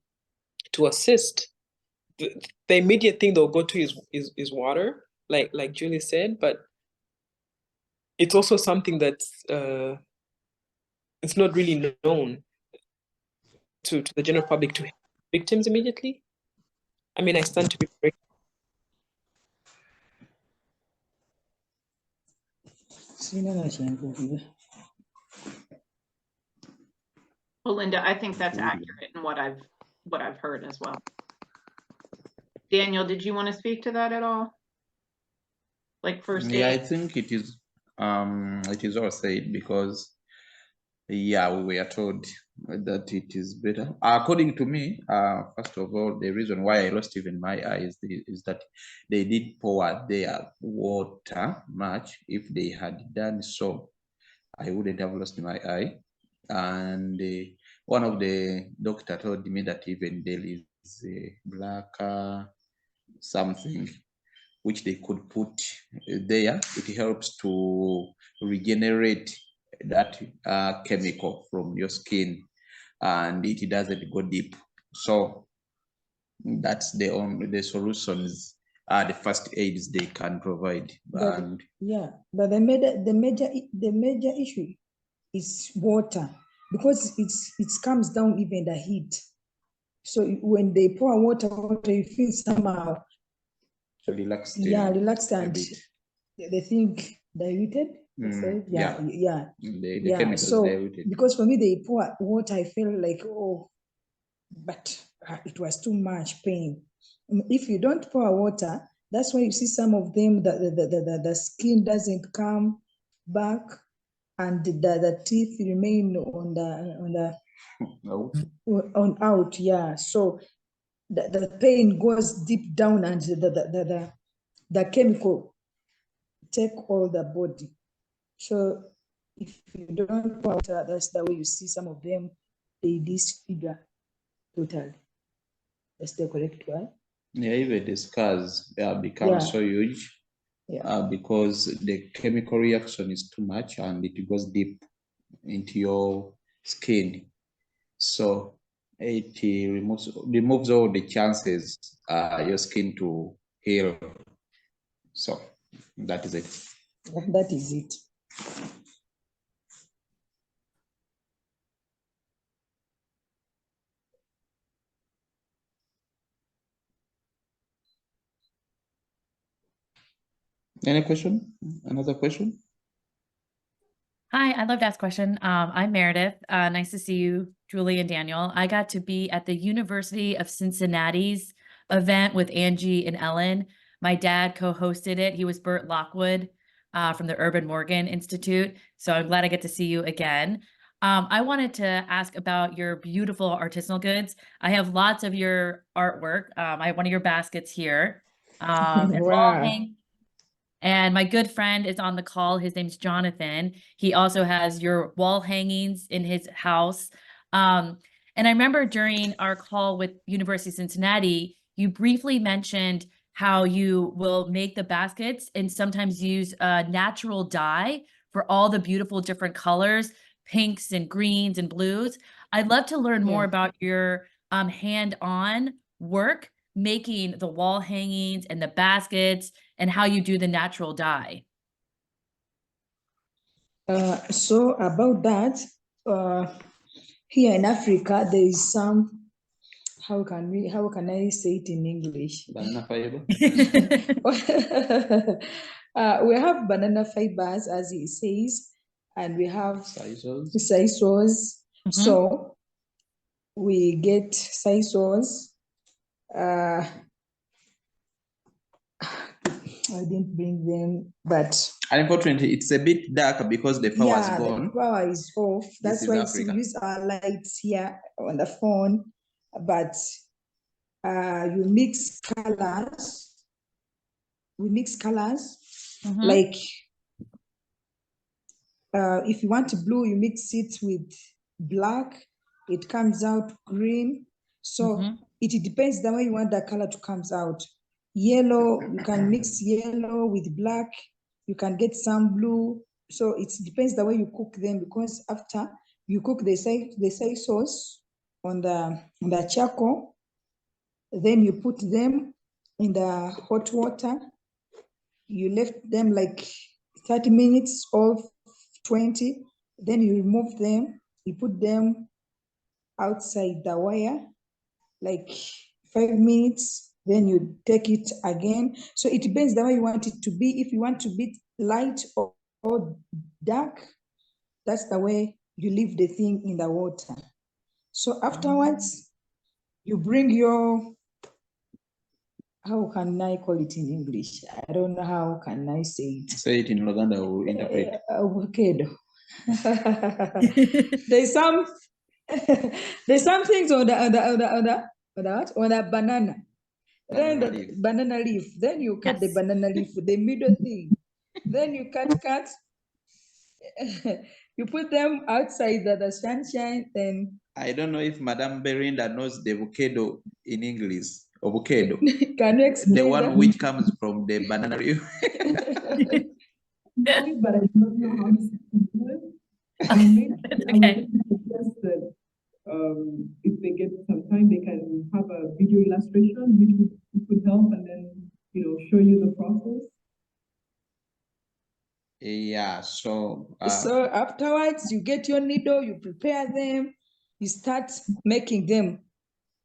assist. The immediate thing they'll go to is water, like Julie said, but it's also something that's it's not really known to the general public to help victims immediately. I mean, I stand to be corrected. Well, Linda, I think that's accurate in what I've heard as well. Daniel, did you want to speak to that at all? Like first aid? Yeah, I think it is all said because yeah, we were told that it is better. According to me, first of all, the reason why I lost even my eye is that they did pour their water much. If they had done so, I wouldn't have lost my eye. And one of the doctor told me that even there is a black something which they could put there. It helps to regenerate that chemical from your skin, and it doesn't go deep. So that's the solutions are the first aids they can provide. But, and yeah, but the major issue is water, because it comes down even the heat. So when they pour water, you feel somehow relaxed. Yeah, relaxed, and they think diluted. The chemicals So diluted. because for me, they pour water, I feel like, oh, but it was too much pain. If you don't pour water, that's why you see some of them, the skin doesn't come back, and the teeth remain on out. Yeah, so the pain goes deep down, and the chemical take all the body. So if you don't pour water, that's the way you see some of them, they disfigure totally. That's the correct one. Yeah, even the scars become Yeah. so huge Yeah. because the chemical reaction is too much and it goes deep into your skin. So it removes all the chances your skin to heal. So that is it. That is it. Any question? Another question? Hi, I'd love to ask a question. I'm Meredith. Nice to see you, Julie and Daniel. I got to be at the University of Cincinnati's event with Angie and Ellen. My dad co-hosted it. He was Bert Lockwood from the Urban Morgan Institute. So I'm glad I get to see you again. I wanted to ask about your beautiful artisanal goods. I have lots of your artwork. I have one of your baskets here. It's all hanging. And my good friend is on the call. His name's Jonathan. He also has your wall hangings in his house. And I remember during our call with University of Cincinnati, you briefly mentioned how you will make the baskets and sometimes use a natural dye for all the beautiful different colors, pinks and greens and blues. I'd love to learn more about your hand-on work, making the wall hangings and the baskets, and how you do the natural dye. So about that, here in Africa, there is some, how can I say it in English? Banana fiber. We have banana fibers, as it says, and we have Scissors. scissors. So we get scissors. I didn't bring them, but Unfortunately, it's a bit dark because the power is gone. the power is off. That's is why Africa. we use our lights here on the phone. But you mix colors. We mix colors. Like if you want blue, you mix it with black. It comes out green. So it depends the way you want the color to comes out. Yellow, you can mix yellow with black. You can get some blue. So it depends the way you cook them, because after you cook the soy sauce on the charcoal, then you put them in the hot water. You left them like 30 minutes or 20. Then you remove them. You put them outside the wire, like 5 minutes. Then you take it again. So it depends the way you want it to be. If you want to be light or dark, that's the way you leave the thing in the water. So afterwards, you bring your, how can I call it in English? I don't know how can I say it. Say it in Uganda, we'll interpret. Avocado. There's some things on the banana. Then the banana leaf. Then you cut the banana leaf, the middle thing. Then you cut. You put them outside the sunshine. Then I don't know if Madame Belinda knows the avocado in English. Avocado. Can you explain the one that? which comes from the banana leaf. But I don't know how to say it. Okay. Suggest that if they get some time, they can have a video illustration which would help, and then show you the process. Yeah. So so afterwards, you get your needle, you prepare them, you start making them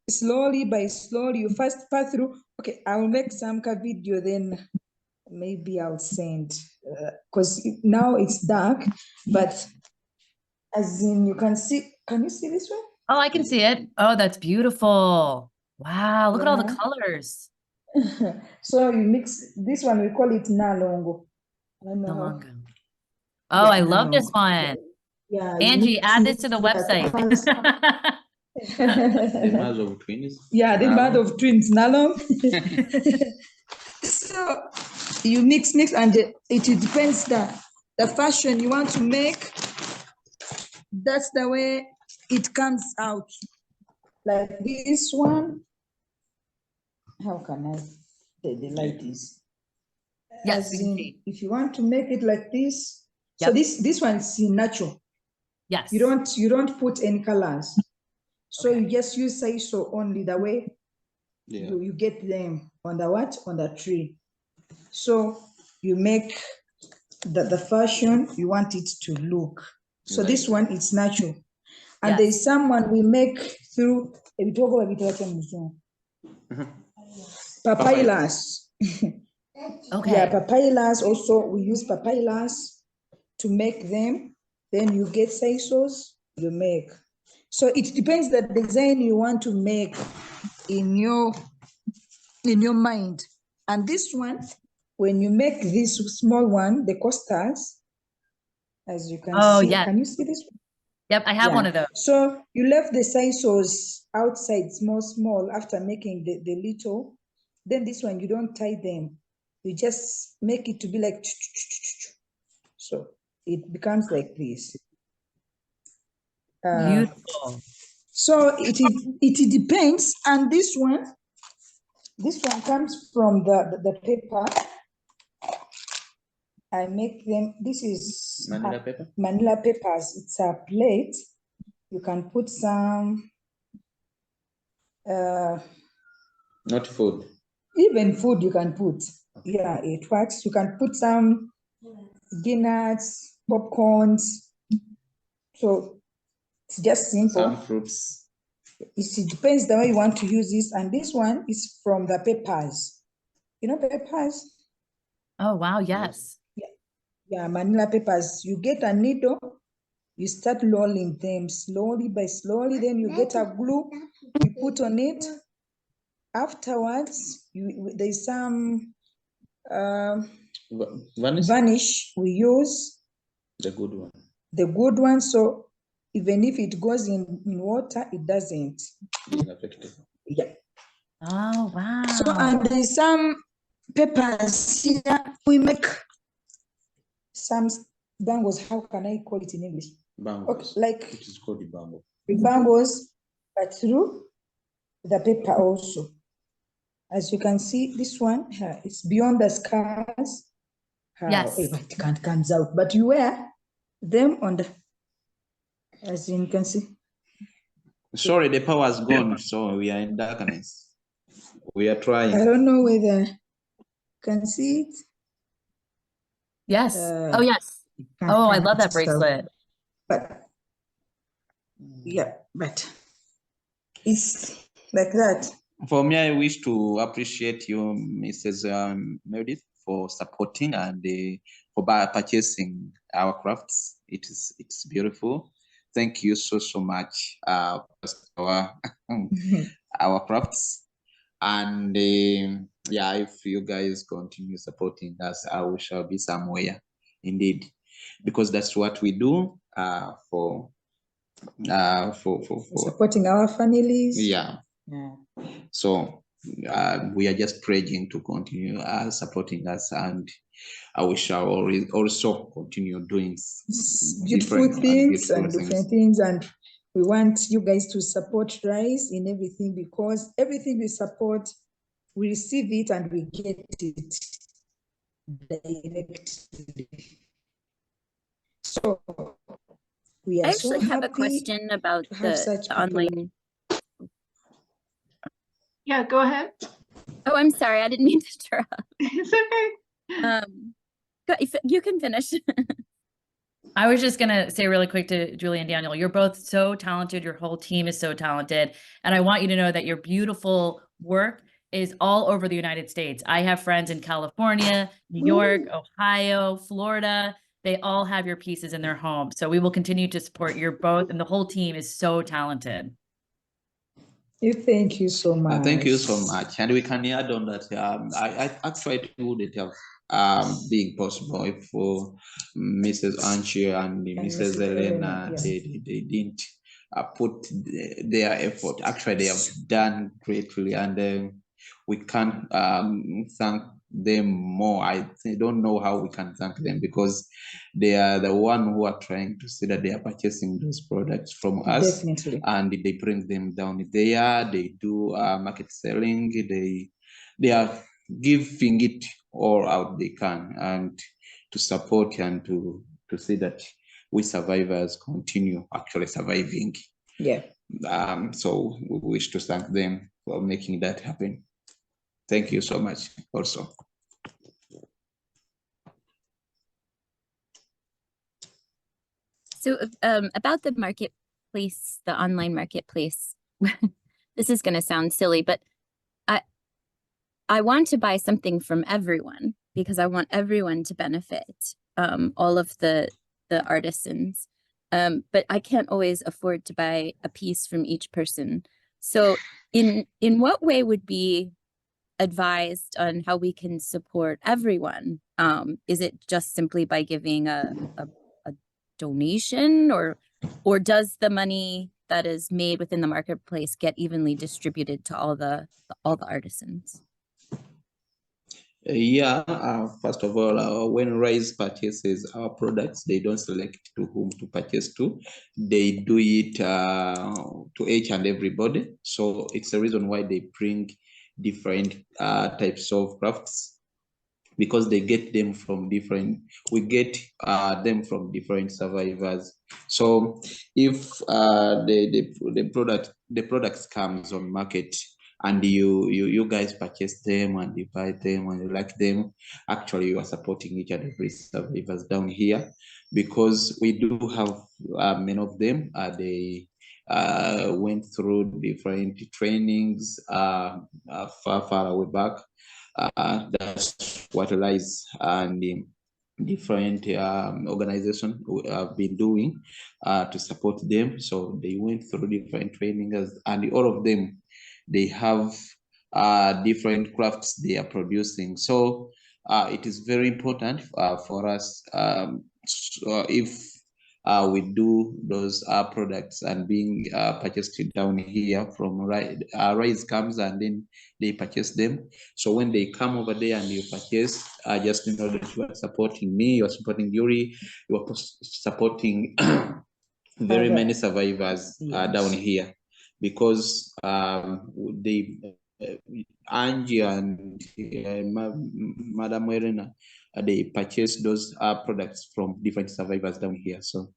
slowly by slowly. You first pass through. Okay, I'll make some video, then maybe I'll send, because now it's dark, but as in you can see. Can you see this one? Oh, I can see it. Oh, that's beautiful. Wow, look at all the colors. So you mix this one, we call it nalongo. I don't know how. Oh, I love this one. Yeah, Angie, add this to the website. the mother of twins. Yeah, the mother of twins, nalong. So you mix, and it depends the fashion you want to make. that's the way it comes out. Like this one, how can I, the light is. Yes, As we can in, see. if you want to make it like this, so Yep. this one's natural. Yes. You don't put any colors. So Okay. you just use sisal only, the way Yeah. you get them on the what? On the tree. So you make the fashion you want it to look. So this Right. one, it's natural. And Yes. there's someone we make through papyrus. Okay. Yeah, papyrus also, we use papyrus to make them. Then you get sisals, you make. So it depends the design you want to make in your mind. And this one, when you make this small one, the coasters, as you can Oh, see, yes. can you see this one? Yep, I have one of those. So you left the sisals outside small after making the little. Then this one, you don't tie them. You just make it to be like, so it becomes like this. Beautiful. So it depends. And this one comes from the paper. I make them, this is Manila paper? Manila papers. It's a plate. You can put some, Not food. even food you can put. Yeah, it works. You can put some peanuts, popcorns. So it's just simple. Some fruits. It depends the way you want to use this. And this one is from the papers. You know papers? Oh, wow. Yes. Yeah, Manila papers. You get a needle, you start rolling them slowly by slowly, then you get a glue, you put on it. Afterwards, there's some varnish we use. The good one. The good one, so even if it goes in water, it doesn't. Being affected. Yeah. Oh, wow. So, and there's some peppers here. We make some bangles. How can I call it in English? Bangles. Okay, like it is called the bangle. bangles, but through the paper also. As you can see, this one, it's beyond the scars. Yes. It comes out, but you wear them on the, as you can see. Sorry, the power is gone, so we are in darkness. We are trying. I don't know whether you can see it. Yes. Oh, yes. Oh, I love that bracelet. But yeah, but it's like that. For me, I wish to appreciate you, Mrs. Meredith, for supporting and for purchasing our crafts. It's beautiful. Thank you so much. Our our crafts, and yeah, if you guys continue supporting us, we shall be somewhere, indeed, because that's what we do for supporting our families. Yeah. So we are just pledging to continue supporting us, and we shall also continue doing beautiful things and beautiful different things. And we want you guys to support Rise in everything, because everything we support, we receive it and we get it directly. So we are I actually have a happy question about to have such the people. online. Yeah, go ahead. Oh, I'm sorry. I didn't mean to interrupt. It's okay. If you can finish. I was just going to say really quick to Julie and Daniel, you're both so talented. Your whole team is so talented. And I want you to know that your beautiful work is all over the United States. I have friends in California, New York, Ohio, Florida. They all have your pieces in their home. So we will continue to support your both. And the whole team is so talented. Thank you so much. Thank you so much. And we can add on that I actually wouldn't have being possible if Mrs. Anchi and Mrs. Elena, yes. they didn't put their effort. Actually, they have done greatly, and we can't thank them more. Don't know how we can thank them, because they are the one who are trying to see that they are purchasing those products from us. Definitely. And they bring them down there. They do market selling. They are giving it all out they can, and to support and to see that we survivors continue actually surviving. Yeah. So we wish to thank them for making that happen. Thank you so much also. So about the marketplace, the online marketplace, this is going to sound silly, but I want to buy something from everyone because I want everyone to benefit, all of the artisans. But I can't always afford to buy a piece from each person. So in what way would be advised on how we can support everyone? Is it just simply by giving a donation, or does the money that is made within the marketplace get evenly distributed to all the artisans? Yeah, first of all, when Rise purchases our products, they don't select to whom to purchase to. They do it to each and everybody. So it's the reason why they bring different types of crafts, because they get them from different, we get them from different survivors. So if the products comes on market, and you guys purchase them and you buy them and you like them, actually you are supporting each and every survivors down here, because we do have many of them. They went through different trainings far away back. That's what Rise and different organizations have been doing to support them. So they went through different trainings, and all of them, they have different crafts they are producing. So it is very important for us, if we do those products and being purchased down here from Rise comes and then they purchase them. So when they come over there and you purchase, just know that you are supporting me, you are supporting Yuri, you are supporting very many survivors down here, because Angie and Madam Werena, they purchase those products from different survivors down here. So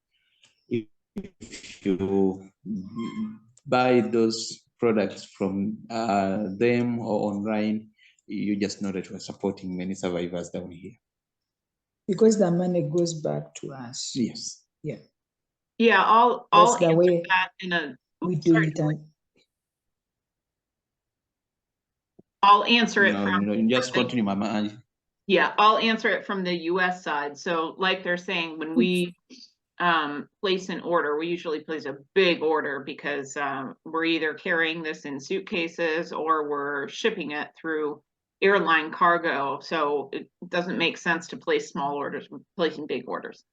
if you buy those products from them or online, you just know that we're supporting many survivors down here. Because the money goes back to us. Yes. Yeah. Yeah, I'll That's the answer way that in a. we do it. And I'll answer it No, from. just continue, Mama Angie. Yeah, I'll answer it from the US side. So like they're saying, when we place an order, we usually place a big order because we're either carrying this in suitcases or we're shipping it through airline cargo. So it doesn't make sense to place small orders, we're placing big orders.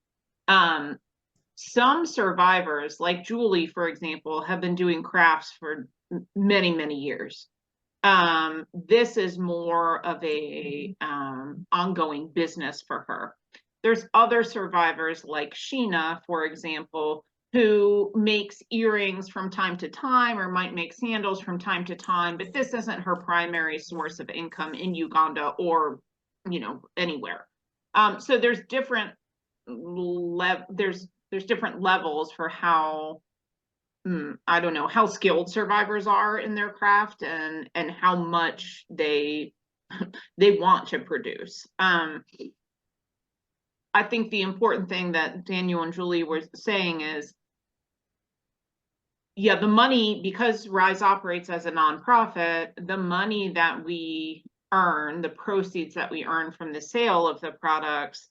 Some survivors, like Julie, for example, have been doing crafts for many, many years. This is more of a ongoing business for her. There's other survivors like Sheena, for example, who makes earrings from time to time or might make sandals from time to time, but this isn't her primary source of income in Uganda or, anywhere. So there's different there's different levels for how I don't know how skilled survivors are in their craft and how much they want to produce. I think the important thing that Daniel and Julie were saying is, yeah, the money, because Rise operates as a nonprofit, the money that we earn, the proceeds that we earn from the sale of the products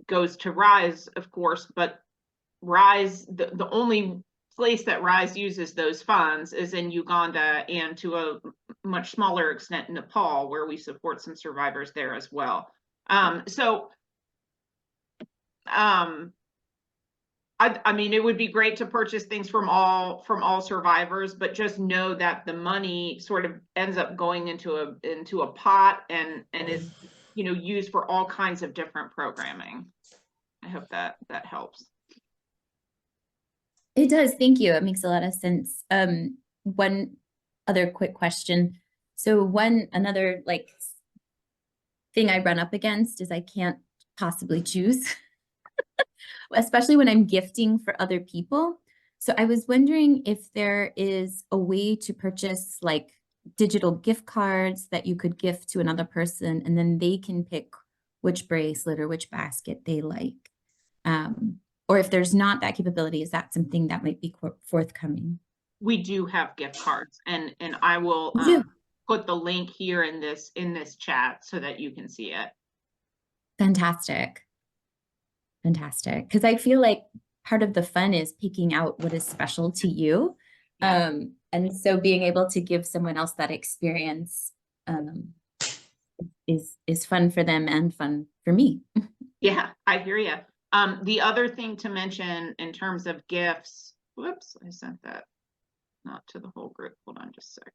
goes to Rise, of course, but Rise, the only place that Rise uses those funds is in Uganda and to a much smaller extent Nepal, where we support some survivors there as well. I I mean, it would be great to purchase things from all survivors, but just know that the money sort of ends up going into a pot and is, you know, used for all kinds of different programming. I hope that helps. It does. Thank you. It makes a lot of sense. One other quick question. So another like thing I run up against is I can't possibly choose, especially when I'm gifting for other people. So I was wondering if there is a way to purchase like digital gift cards that you could gift to another person, and then they can pick which bracelet or which basket they like. Or if there's not that capability, is that something that might be forthcoming? We do have gift cards, and I will put the link here in this chat so that you can see it. Fantastic. Fantastic. Because I feel like part of the fun is picking out what is special to you. Yeah. And so being able to give someone else that experience is fun for them and fun for me. Yeah, I hear you. The other thing to mention in terms of gifts, whoops, I sent that not to the whole group. Hold on just a sec.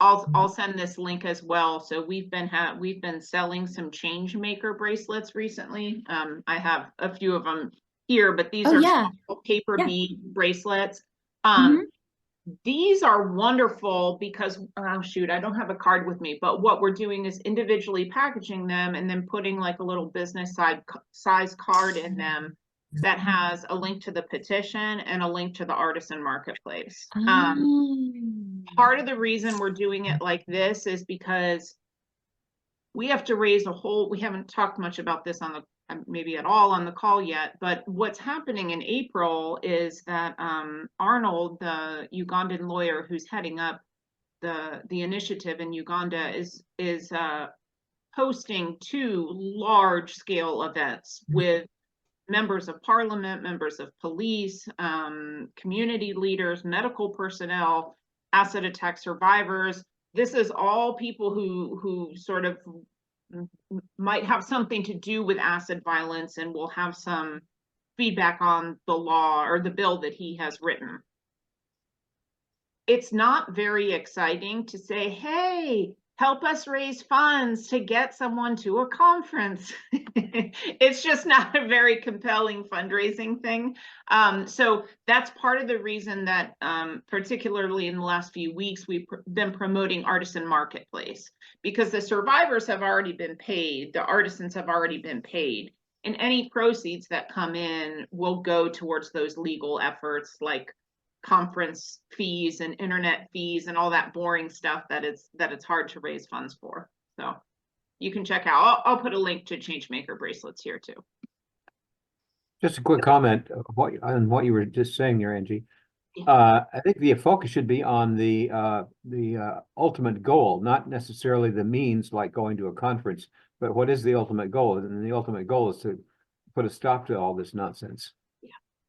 I'll send this link as well. So we've been selling some change maker bracelets recently. I have a few of them here, but these are small paper bead bracelets. These are wonderful because, oh shoot, I don't have a card with me, but what we're doing is individually packaging them and then putting like a little business size card in them that has a link to the petition and a link to the artisan marketplace. Part of the reason we're doing it like this is because we have to raise we haven't talked much about this on the maybe at all on the call yet, but what's happening in April is that Arnold, the Ugandan lawyer who's heading up the initiative in Uganda, is hosting 2 large-scale events with members of parliament, members of police, community leaders, medical personnel, asset attack survivors. This is all people who sort of might have something to do with acid violence and will have some feedback on the law or the bill that he has written. It's not very exciting to say, hey, help us raise funds to get someone to a conference. It's just not a very compelling fundraising thing. So that's part of the reason that particularly in the last few weeks, we've been promoting Artisan Marketplace, because the survivors have already been paid, the artisans have already been paid, and any proceeds that come in will go towards those legal efforts like conference fees and internet fees and all that boring stuff that it's hard to raise funds for. So you can check out, I'll put a link to Changemaker bracelets here too. Just a quick comment on what you were just saying there, Angie. I think the focus should be on the ultimate goal, not necessarily the means like going to a conference, but what is the ultimate goal? And the ultimate goal is to put a stop to all this nonsense.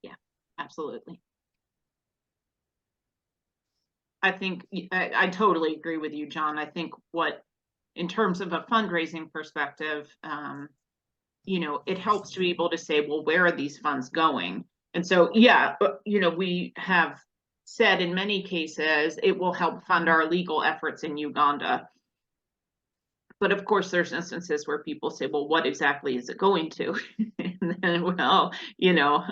Yeah, absolutely. I think I totally agree with you, John. I think in terms of a fundraising perspective, you know, it helps to be able to say, well, where are these funds going? And so, yeah, you know, we have said in many cases, it will help fund our legal efforts in Uganda. But of course, there's instances where people say, well, what exactly is it going to? And then, well, you know,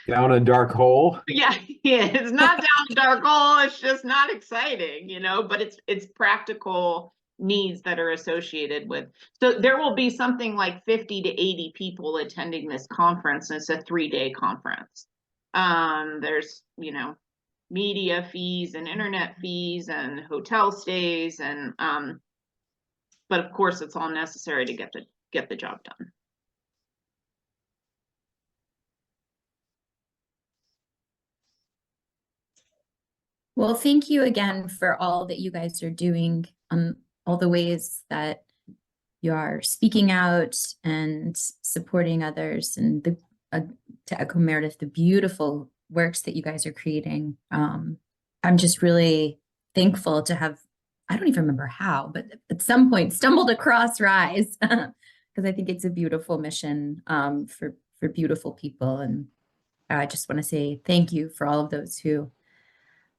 down a dark hole. Yeah, it's not down a dark hole. It's just not exciting, you know, but it's practical needs that are associated with. So there will be something like 50 to 80 people attending this conference. And it's a 3-day conference. There's, you know, media fees and internet fees and hotel stays and but of course it's all necessary to get the job done. Well, thank you again for all that you guys are doing, all the ways that you are speaking out and supporting others, and to echo Meredith, the beautiful works that you guys are creating. I'm just really thankful to have, I don't even remember how, but at some point stumbled across RISE because I think it's a beautiful mission for beautiful people. And I just want to say thank you for all of those who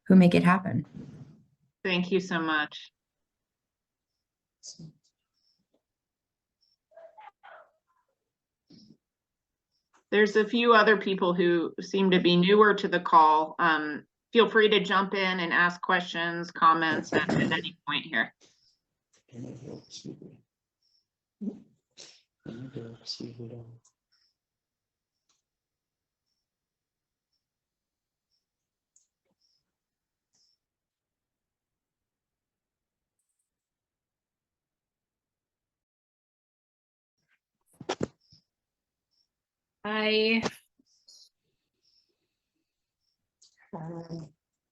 make it happen. Thank you so much. There's a few other people who seem to be newer to the call. Feel free to jump in and ask questions, comments at any point here. Hi.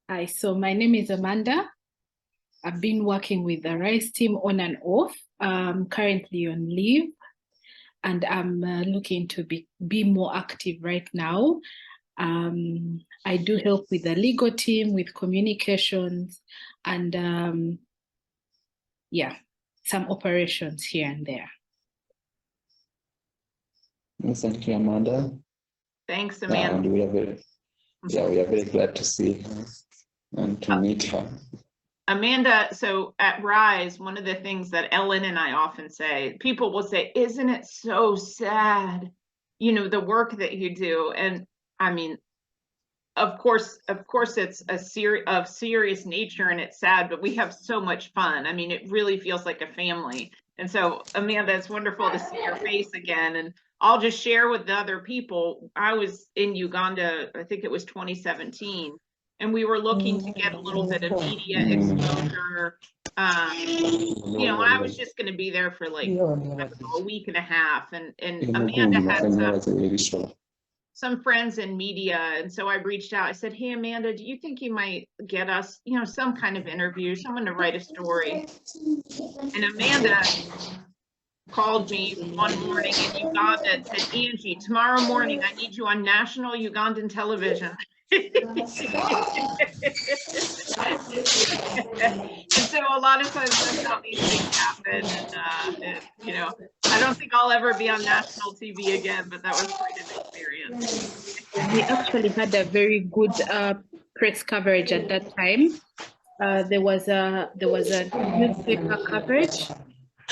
Hi, so my name is Amanda. I've been working with the RISE team on and off. Currently on leave, and I'm looking to be more active right now. I do help with the legal team, with communications, and yeah, some operations here and there. Thank you, Amanda. Thanks, Amanda. And we are very glad to see her and to meet her. Amanda, so at RISE, one of the things that Ellen and I often say, people will say, isn't it so sad, you know, the work that you do? And I mean, of course, it's a serious nature and it's sad, but we have so much fun. I mean, it really feels like a family. And so, Amanda, it's wonderful to see your face again. And I'll just share with the other people. I was in Uganda, I think it was 2017, and we were looking to get a little bit of media exposure. You know, I was just going to be there for like a week and a half, and Amanda had some friends in media, and so I reached out. I said, hey, Amanda, do you think you might get us, you know, some kind of interview, someone to write a story? And Amanda called me one morning in Uganda and said, Angie, tomorrow morning I need you on national Ugandan television. And so a lot of times that's how these things happen. And you know, I don't think I'll ever be on national TV again, but that was quite an experience. We actually had a very good press coverage at that time. There was a newspaper coverage.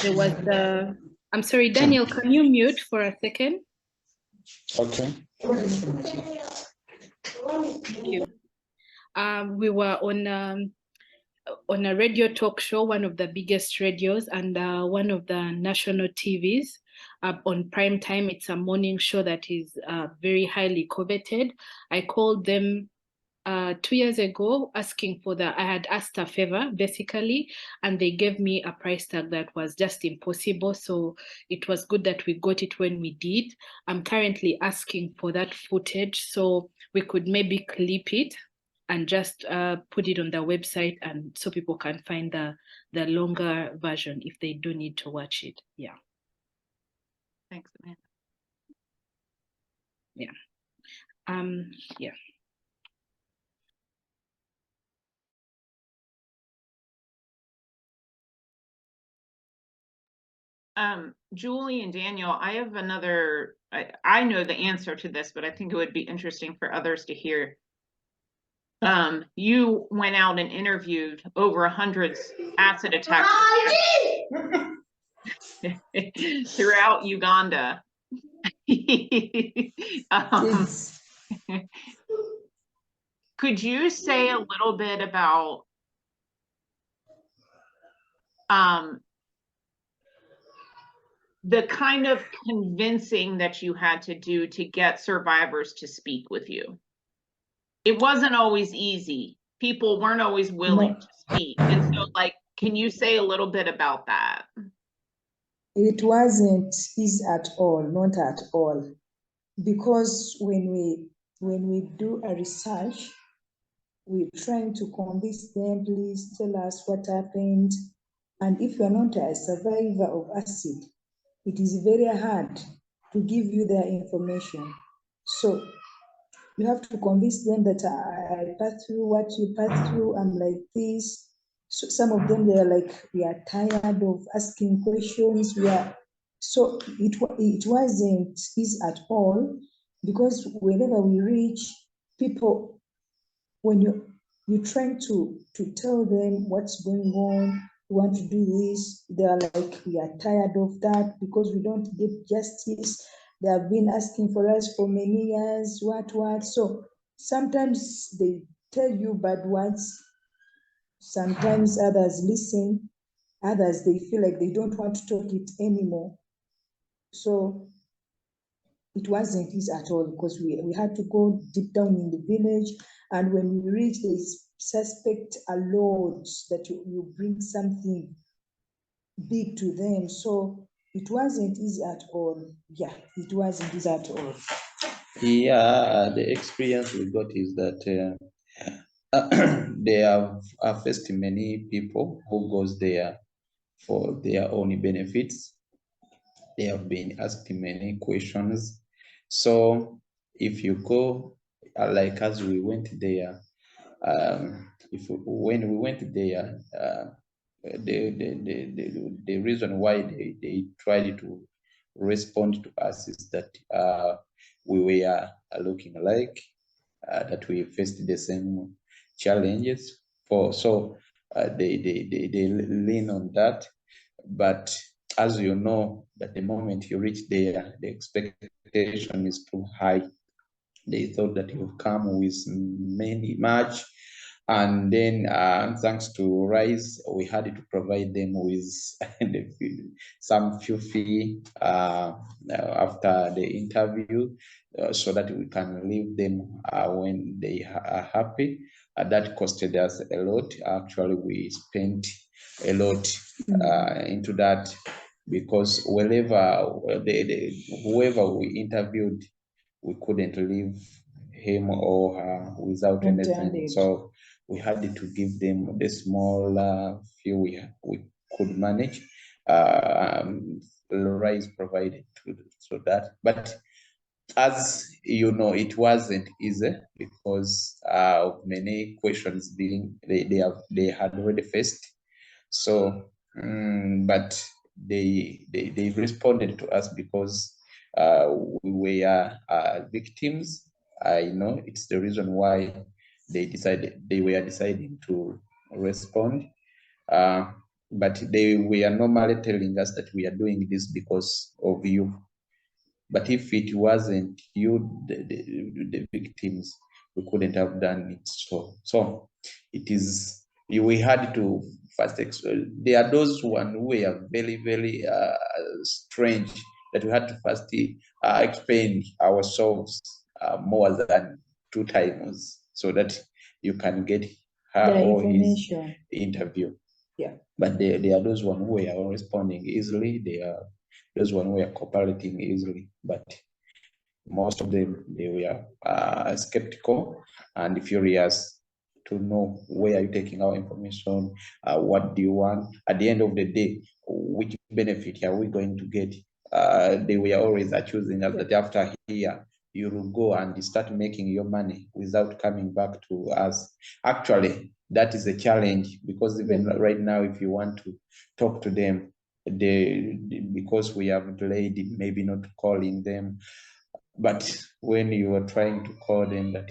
There was I'm sorry, Daniel, can you mute for a second? Okay. Thank you. We were on a radio talk show, one of the biggest radios, and one of the national TVs on prime time. It's a morning show that is very highly coveted. I called them 2 years ago asking for I had asked a favor basically, and they gave me a price tag that was just impossible. So it was good that we got it when we did. I'm currently asking for that footage so we could maybe clip it and just put it on the website, and so people can find the longer version if they do need to watch it. Yeah. Thanks, Amanda. Yeah. Yeah. Julie and Daniel, I have another, I know the answer to this, but I think it would be interesting for others to hear. You went out and interviewed over 100 acid attack throughout Uganda. Could you say a little bit about the kind of convincing that you had to do to get survivors to speak with you? It wasn't always easy. People weren't always willing to speak. And so, like, can you say a little bit about that? It wasn't easy at all, not at all. Because when we do a research, we're trying to convince them, please tell us what happened. And if you're not a survivor of acid, it is very hard to give you their information. So you have to convince them that I passed through what you passed through, I'm like this. So some of them, they're like, we are tired of asking questions. So it wasn't easy at all, because whenever we reach people, when you're trying to tell them what's going on, we want to do this, they are like, we are tired of that because we don't get justice. They have been asking for us for many years, what. So sometimes they tell you bad words, sometimes others listen, others they feel like they don't want to talk it anymore. So it wasn't easy at all, because we had to go deep down in the village, and when we reach, they suspect a lot that you bring something big to them. So it wasn't easy at all. Yeah, it wasn't easy at all. Yeah, the experience we got is that they have faced many people who goes there for their own benefits. They have been asked many questions. So if you go, like as we went there, when we went there, the reason why they tried to respond to us is that we were looking alike, that we faced the same challenges. They lean on that. But as you know, that the moment you reach there, the expectation is too high. They thought that you come with much, and then thanks to Rise, we had to provide them with some few fee after the interview, so that we can leave them when they are happy. That costed us a lot. Actually, we spent a lot into that, because whoever we interviewed, we couldn't leave him or her without anything. So we had to give them the small few we could manage. Rise provided so that, but as you know, it wasn't easy, because of many questions they had already faced. So, but they responded to us because we were victims. I know it's the reason why they were deciding to respond. But they were normally telling us that we are doing this because of you. But if it wasn't you, the victims, we couldn't have done it. So it is, we had to first, there are those one who were very, very strange, that we had to first explain ourselves more than 2 times, so that you can get her or his interview. Yeah. But there are those one who are responding easily. They are those one who are cooperating easily, but most of them, they were skeptical and furious to know, where are you taking our information? What do you want? At the end of the day, which benefit are we going to get? They were always accusing us that after here, you will go and start making your money without coming back to us. Actually, that is a challenge, because even right now, if you want to talk to them, because we have delayed, maybe not calling them. But when you are trying to call them that,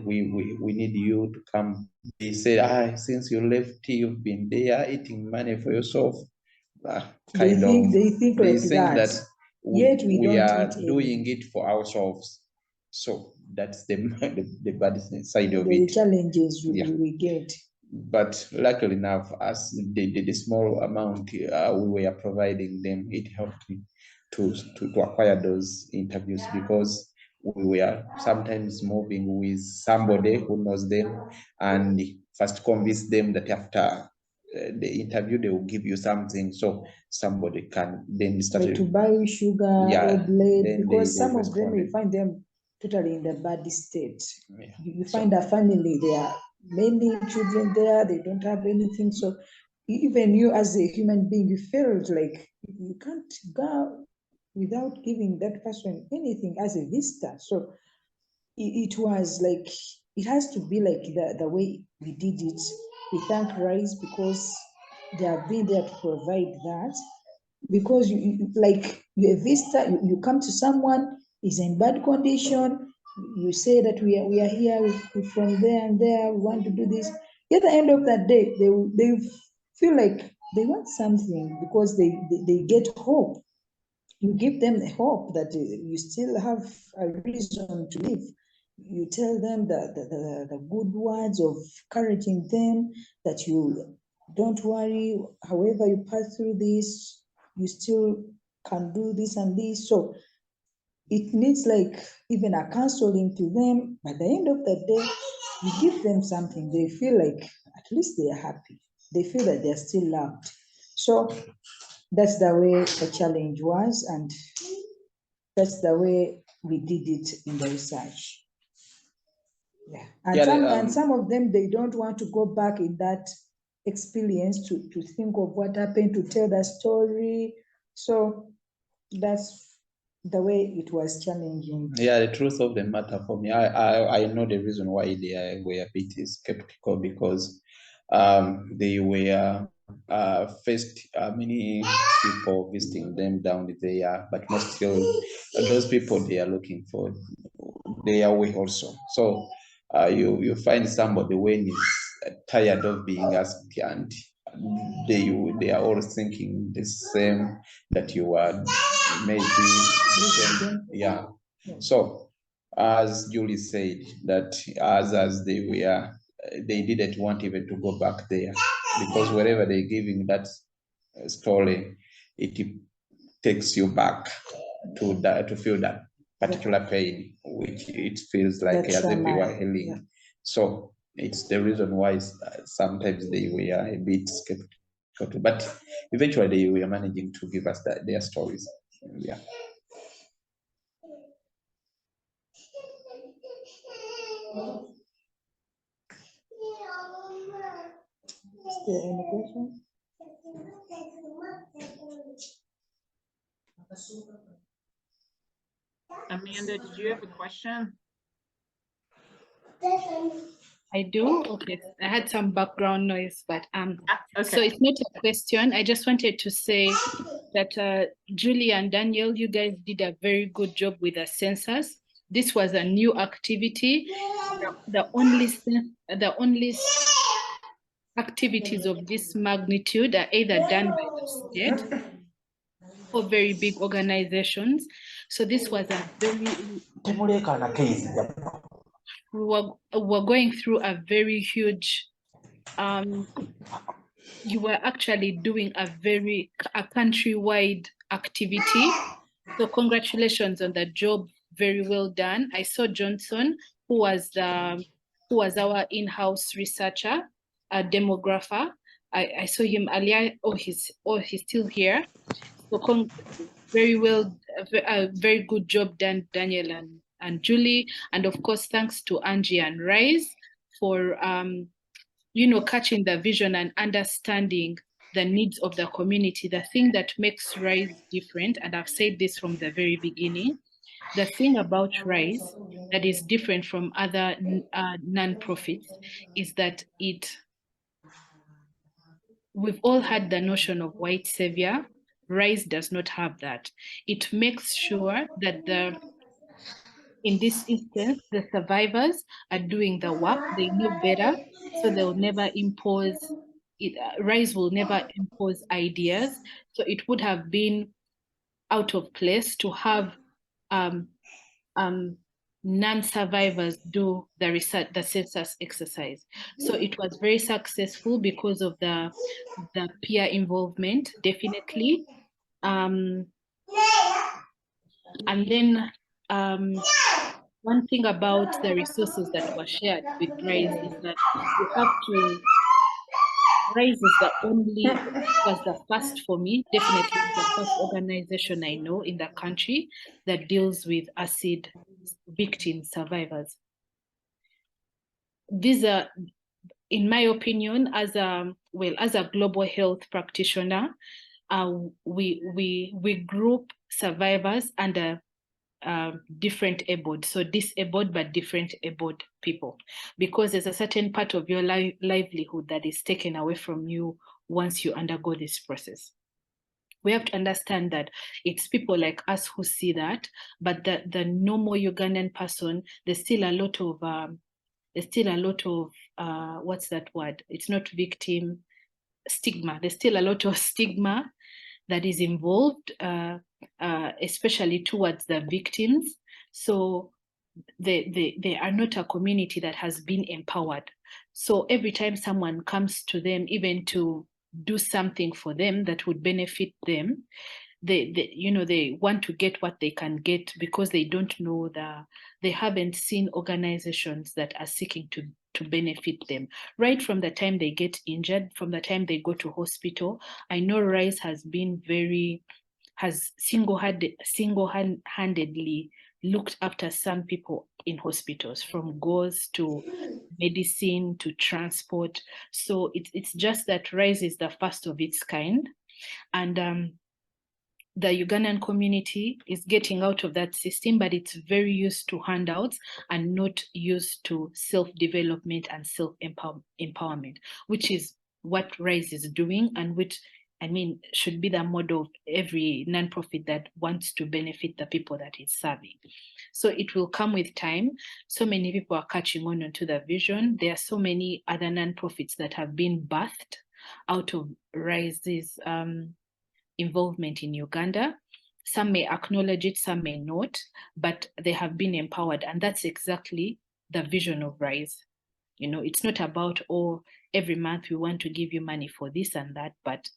we need you to come, they say, since you left, you've been there eating money for yourself. They think like that. Yet we are doing it for ourselves. So that's the bad side of it. The challenges we get. But luckily enough, as the small amount we were providing them, it helped me to acquire those interviews, because we were sometimes moving with somebody who knows them, and first convince them that after the interview they will give you something, so somebody can then start to buy sugar or bread, because some of them, you find them totally in the bad state. You find a family, there are many children there, they don't have anything. So even you as a human being, you felt like you can't go without giving that person anything as a visitor. So it was like, it has to be like the way we did it. We thank Rise, because they have been there to provide that. because like you're a visitor, you come to someone, is in bad condition, you say that we are here, we're from there and there, we want to do this. At the end of that day, they feel like they want something because they get hope. You give them the hope that you still have a reason to live. You tell them the good words of encouraging them, that you don't worry, however you pass through this, you still can do this and this. So it needs like even a counseling to them. By the end of the day, you give them something, they feel like at least they are happy. They feel that they're still loved. So that's the way the challenge was, and that's the way we did it in the research. Yeah, and Yeah, some of them, they don't want to go back in that experience to think of what happened, to tell the story. So that's the way it was challenging. Yeah, the truth of the matter for me, I know the reason why they were a bit skeptical, because they were faced many people visiting them down there, but not still those people they are looking for their way also. So you find somebody when he's tired of being asked, and they are all thinking the same that you are, maybe the same, yeah. So as Julie said, that as they were, they didn't want even to go back there, because wherever they're giving that story, it takes you back to that, to feel that particular pain, which it feels like as if you are healing. Yeah. So it's the reason why sometimes they were a bit skeptical, but eventually they were managing to give us their stories. Yeah. Is there any question? Amanda, did you have a question? I do. Okay, I had some background noise, but okay. So it's not a question. I just wanted to say that Julie and Daniel, you guys did a very good job with the census. This was a new activity. The only activities of this magnitude are either done by the state or very big organizations. So this was a very, we're going through a very huge, you were actually doing a countrywide activity. So congratulations on the job, very well done. I saw Johnson, who was our in-house researcher, a demographer. I saw him earlier. He's still here. So very well, a very good job done, Daniel and Julie. And of course, thanks to Angie and Rise for catching the vision and understanding the needs of the community. The thing that makes Rise different, and I've said this from the very beginning, the thing about Rise that is different from other non-profits is that we've all had the notion of white savior. Rise does not have that. It makes sure that in this instance, the survivors are doing the work. They know better, so they'll never impose it. Rise will never impose ideas. So it would have been out of place to have non-survivors do the research, the census exercise. So it was very successful because of the peer involvement, definitely. And then one thing about the resources that were shared with Rise is that you have to, Rise is was the first for me, definitely the first organization I know in the country that deals with acid victim survivors. These are, in my opinion, as a global health practitioner, we group survivors under different abled, so disabled but different abled people, because there's a certain part of your livelihood that is taken away from you once you undergo this process. we have to understand that it's people like us who see that, but the normal Ugandan person, there's still a lot of what's that word? It's not victim, stigma. There's still a lot of stigma that is involved, especially towards the victims. So they are not a community that has been empowered. So every time someone comes to them, even to do something for them that would benefit them, they want to get what they can get because they don't know they haven't seen organizations that are seeking to benefit them. Right from the time they get injured, from the time they go to hospital, I know RISE has single-handedly looked after some people in hospitals, from gauze to medicine to transport. So it's just that RISE is the first of its kind. And the Ugandan community is getting out of that system, but it's very used to handouts and not used to self-development and self-empowerment, which is what RISE is doing, and which, I mean, should be the model of every nonprofit that wants to benefit the people that it's serving. So it will come with time. So many people are catching on to the vision. There are so many other nonprofits that have been birthed out of RISE's involvement in Uganda. Some may acknowledge it, some may not, but they have been empowered. And that's exactly the vision of RISE. You know, it's not about, oh, every month we want to give you money for this and that, but,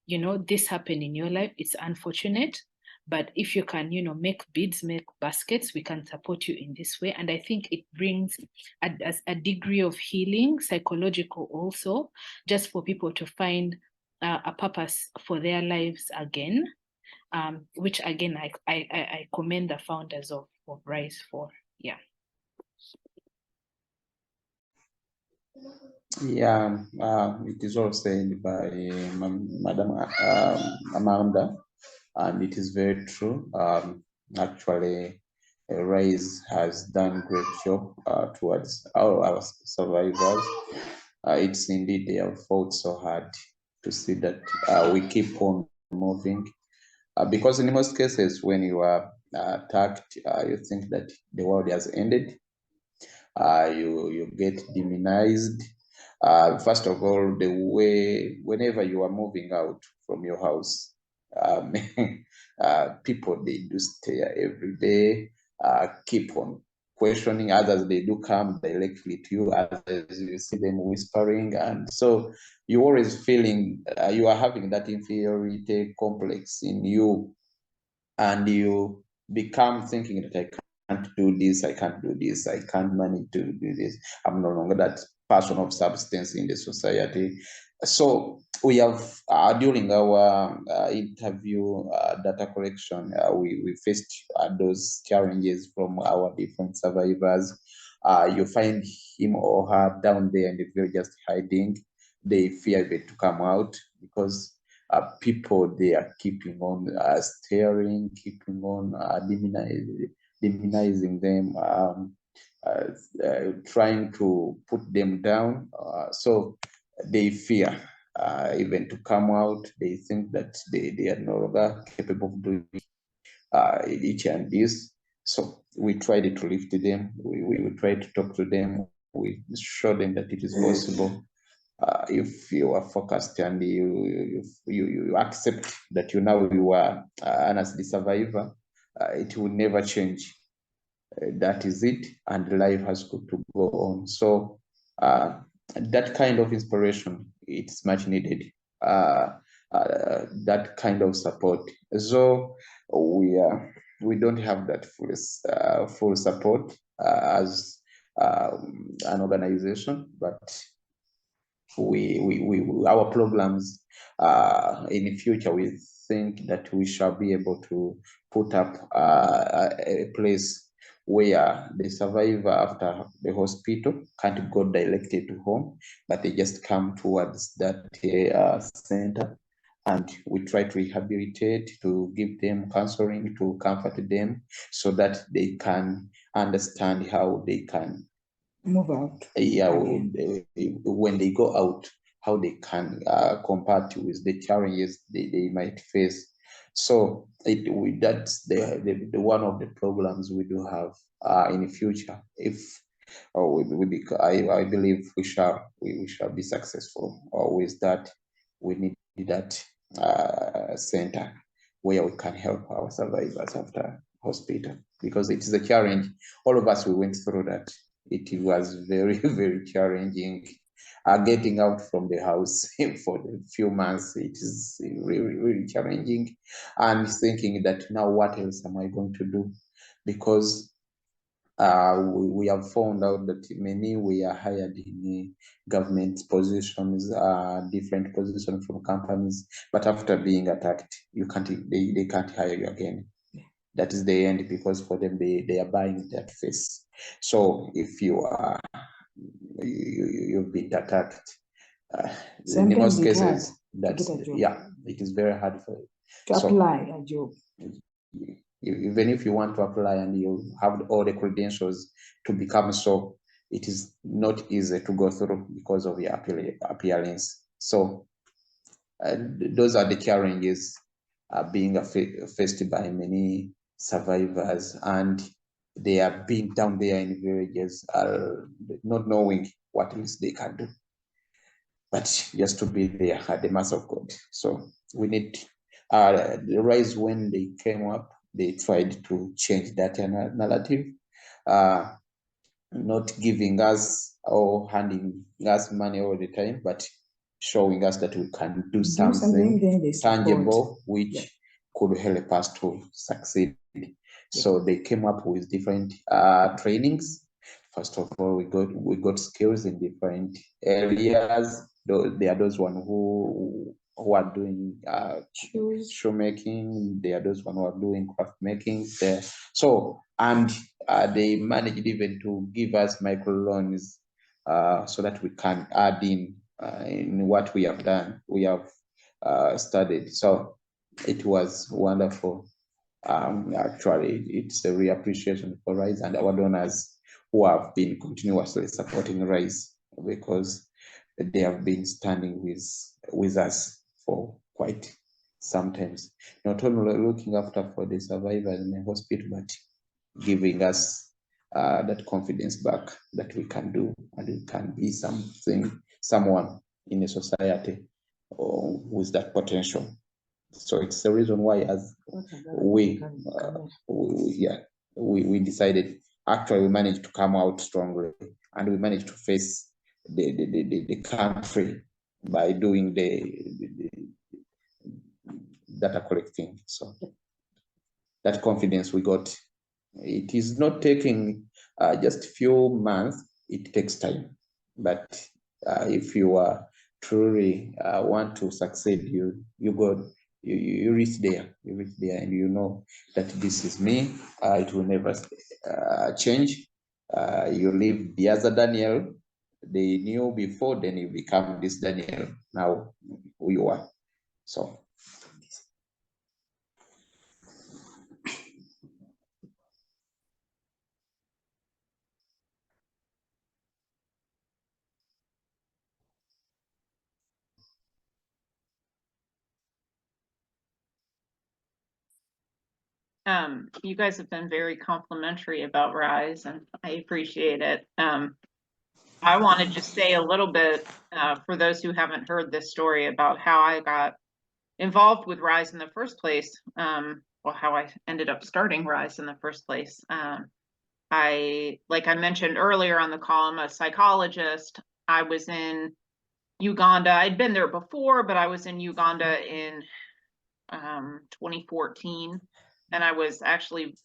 you know, this happened in your life. It's unfortunate, but if you can, you know, make beads, make baskets, we can support you in this way. And I think it brings a degree of healing, psychological also, just for people to find a purpose for their lives again, which again, I commend the founders of RISE for. Yeah. Yeah, it is all said by Madam Amanda, and it is very true. Actually, RISE has done great job towards all our survivors. It's indeed they have fought so hard to see that we keep on moving. Because in most cases, when you are attacked, you think that the world has ended. You get demonized. First of all, the way, whenever you are moving out from your house, people, they do stare every day, keep on questioning. Others, they do come directly to you. Others, you see them whispering. And so you always feeling, you are having that inferiority complex in you. And you become thinking that I can't do this, I can't do this, I can't manage to do this. I'm no longer that person of substance in the society. So we have, during our interview data collection, we faced those challenges from our different survivors. You find him or her down there and they're just hiding. They fear it to come out because people, they are keeping on staring, keeping on demonizing them, trying to put them down. So they fear even to come out. They think that they are no longer capable of doing each and this. So we tried to lift them. We tried to talk to them. We show them that it is possible. If you are focused and you accept that you are honestly survivor, it will never change. That is it, and life has got to go on. So that kind of inspiration, it's much needed. That kind of support. So we don't have that full support as an organization, but our programs in the future, we think that we shall be able to put up a place where the survivor after the hospital can't go directly to home, but they just come towards that center, and we try to rehabilitate, to give them counseling, to comfort them so that they can understand how they can move out. Yeah, when they go out, how they can compare with the challenges they might face So that's the one of the problems we do have in the future. If I believe we shall be successful with that. We need that center where we can help our survivors after hospital, because it is a challenge. All of us, we went through that. It was very, very challenging. Getting out from the house for a few months, it is really, really challenging. And thinking that now what else am I going to do? Because we have found out that many we are hired in government positions, different positions from companies, but after being attacked, they can't hire you again. That is the end, because for them they are buying that face. So if you are you've been attacked, in most cases, that's it is very hard for you to apply a job. Even if you want to apply and you have all the credentials to become so, it is not easy to go through because of your appearance. So those are the challenges being faced by many survivors, and they are being down there in villages, not knowing what else they can do, but just to be there at the mercy of God. So we need the rise. When they came up, they tried to change that narrative, not giving us or handing us money all the time, but showing us that we can do something tangible, which could help us to succeed. So they came up with different trainings. First of all, we got skills in different areas. There are those one who are doing shoemaking. There are those one who are doing craft making. There. So, and they managed even to give us microloans so that we can add in what we have done. We have studied. So it was wonderful. Actually, it's a real appreciation for RISE and our donors who have been continuously supporting RISE, because they have been standing with us for quite sometimes, not only looking after for the survivors in the hospital, but giving us that confidence back that we can do and we can be someone in a society with that potential. So it's the reason why, as we decided, actually we managed to come out strongly, and we managed to face the country by doing the data collecting. So that confidence we got, it is not taking just a few months, it takes time. But if you are truly want to succeed, you reach there, and you know that this is me, it will never change. You leave the other Daniel they knew before, then you become this Daniel now who you are. So you guys have been very complimentary about RISE, and I appreciate it. I want to just say a little bit for those who haven't heard this story about how I got involved with RISE in the first place. Well, how I ended up starting RISE in the first place. Like I mentioned earlier on the call, I'm a psychologist. I was in Uganda. I'd been there before, but I was in Uganda in 2014, and I was actually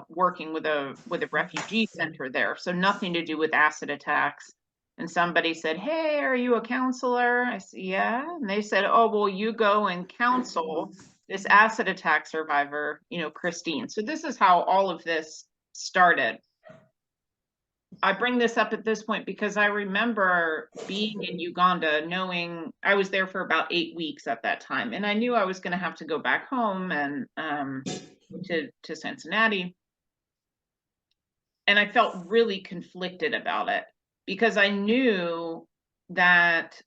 working with a refugee center there, so nothing to do with acid attacks. And somebody said, "Hey, are you a counselor?" I said, "Yeah." And they said, "Oh, well, you go and counsel this acid attack survivor, Christine." So this is how all of this started. I bring this up at this point because I remember being in Uganda, knowing I was there for about 8 weeks at that time, and I knew I was going to have to go back home and to Cincinnati. And I felt really conflicted about it because I knew that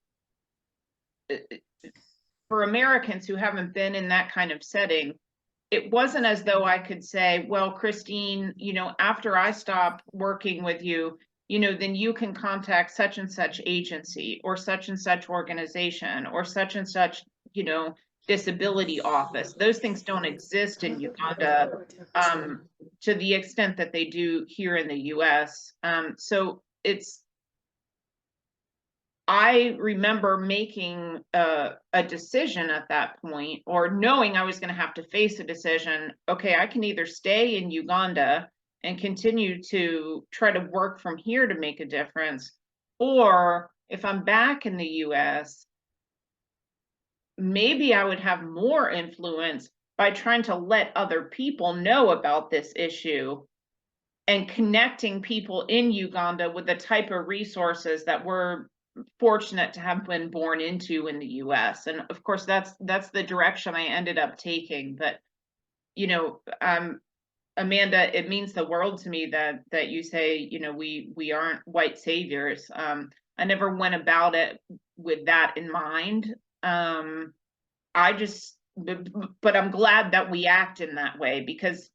for Americans who haven't been in that kind of setting, it wasn't as though I could say, well, Christine, after I stop working with you, then you can contact such and such agency or such and such organization or such and such, disability office. Those things don't exist in Uganda to the extent that they do here in the US. So I remember making a decision at that point, or knowing I was going to have to face a decision. Okay, I can either stay in Uganda and continue to try to work from here to make a difference, or if I'm back in the US, maybe I would have more influence by trying to let other people know about this issue and connecting people in Uganda with the type of resources that we're fortunate to have been born into in the US. And of course, that's the direction I ended up taking. But, Amanda, it means the world to me that you say, we aren't white saviors. I never went about it with that in mind. But I'm glad that we act in that way because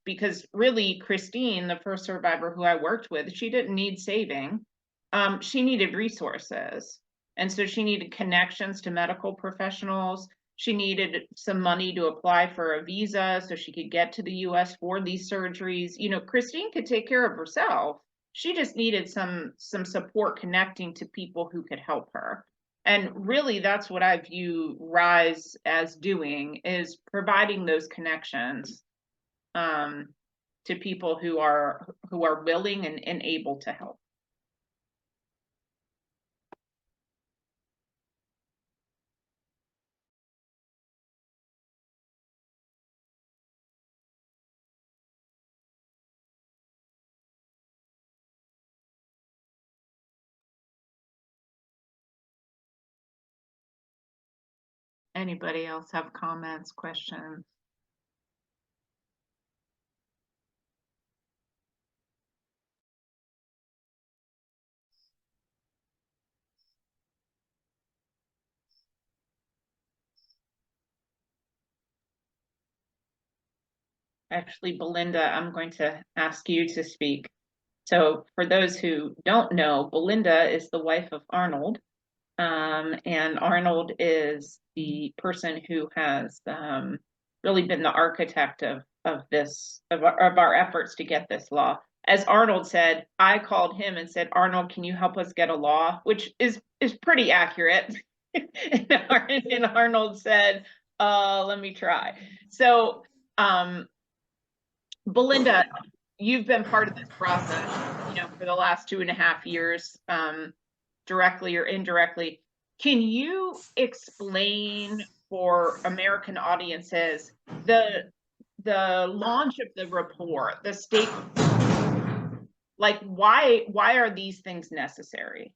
really Christine, the first survivor who I worked with, she didn't need saving. She needed resources. And so she needed connections to medical professionals. She needed some money to apply for a visa so she could get to the US for these surgeries. Christine could take care of herself. She just needed some support connecting to people who could help her. And really, that's what I view RISE as doing, is providing those connections to people who are willing and able to help. Anybody else have comments, questions? Actually, Belinda, I'm going to ask you to speak. So for those who don't know, Belinda is the wife of Arnold. And Arnold is the person who has really been the architect of our efforts to get this law. As Arnold said, I called him and said, Arnold, can you help us get a law? Which is pretty accurate. and Arnold said, let me try. So Belinda, you've been part of this process, for the last 2.5 years, directly or indirectly. Can you explain for American audiences the launch of the report, the state, like why are these things necessary?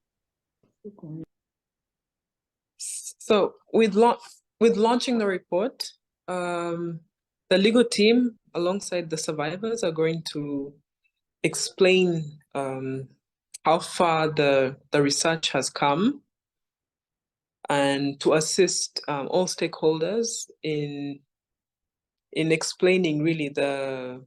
So with launching the report, the legal team alongside the survivors are going to explain how far the research has come and to assist all stakeholders in explaining really the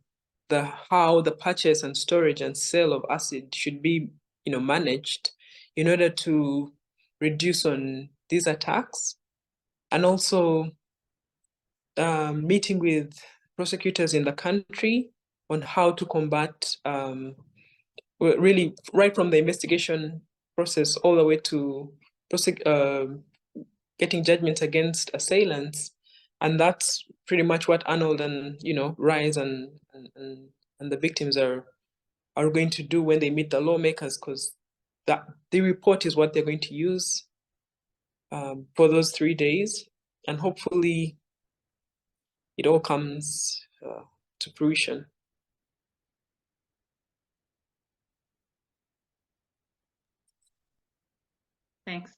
how the purchase and storage and sale of acid should be managed in order to reduce on these attacks, and also meeting with prosecutors in the country on how to combat really right from the investigation process all the way to getting judgments against assailants. And that's pretty much what Arnold and RISE and the victims are going to do when they meet the lawmakers, because the report is what they're going to use for those 3 days, and hopefully it all comes to fruition. Thanks.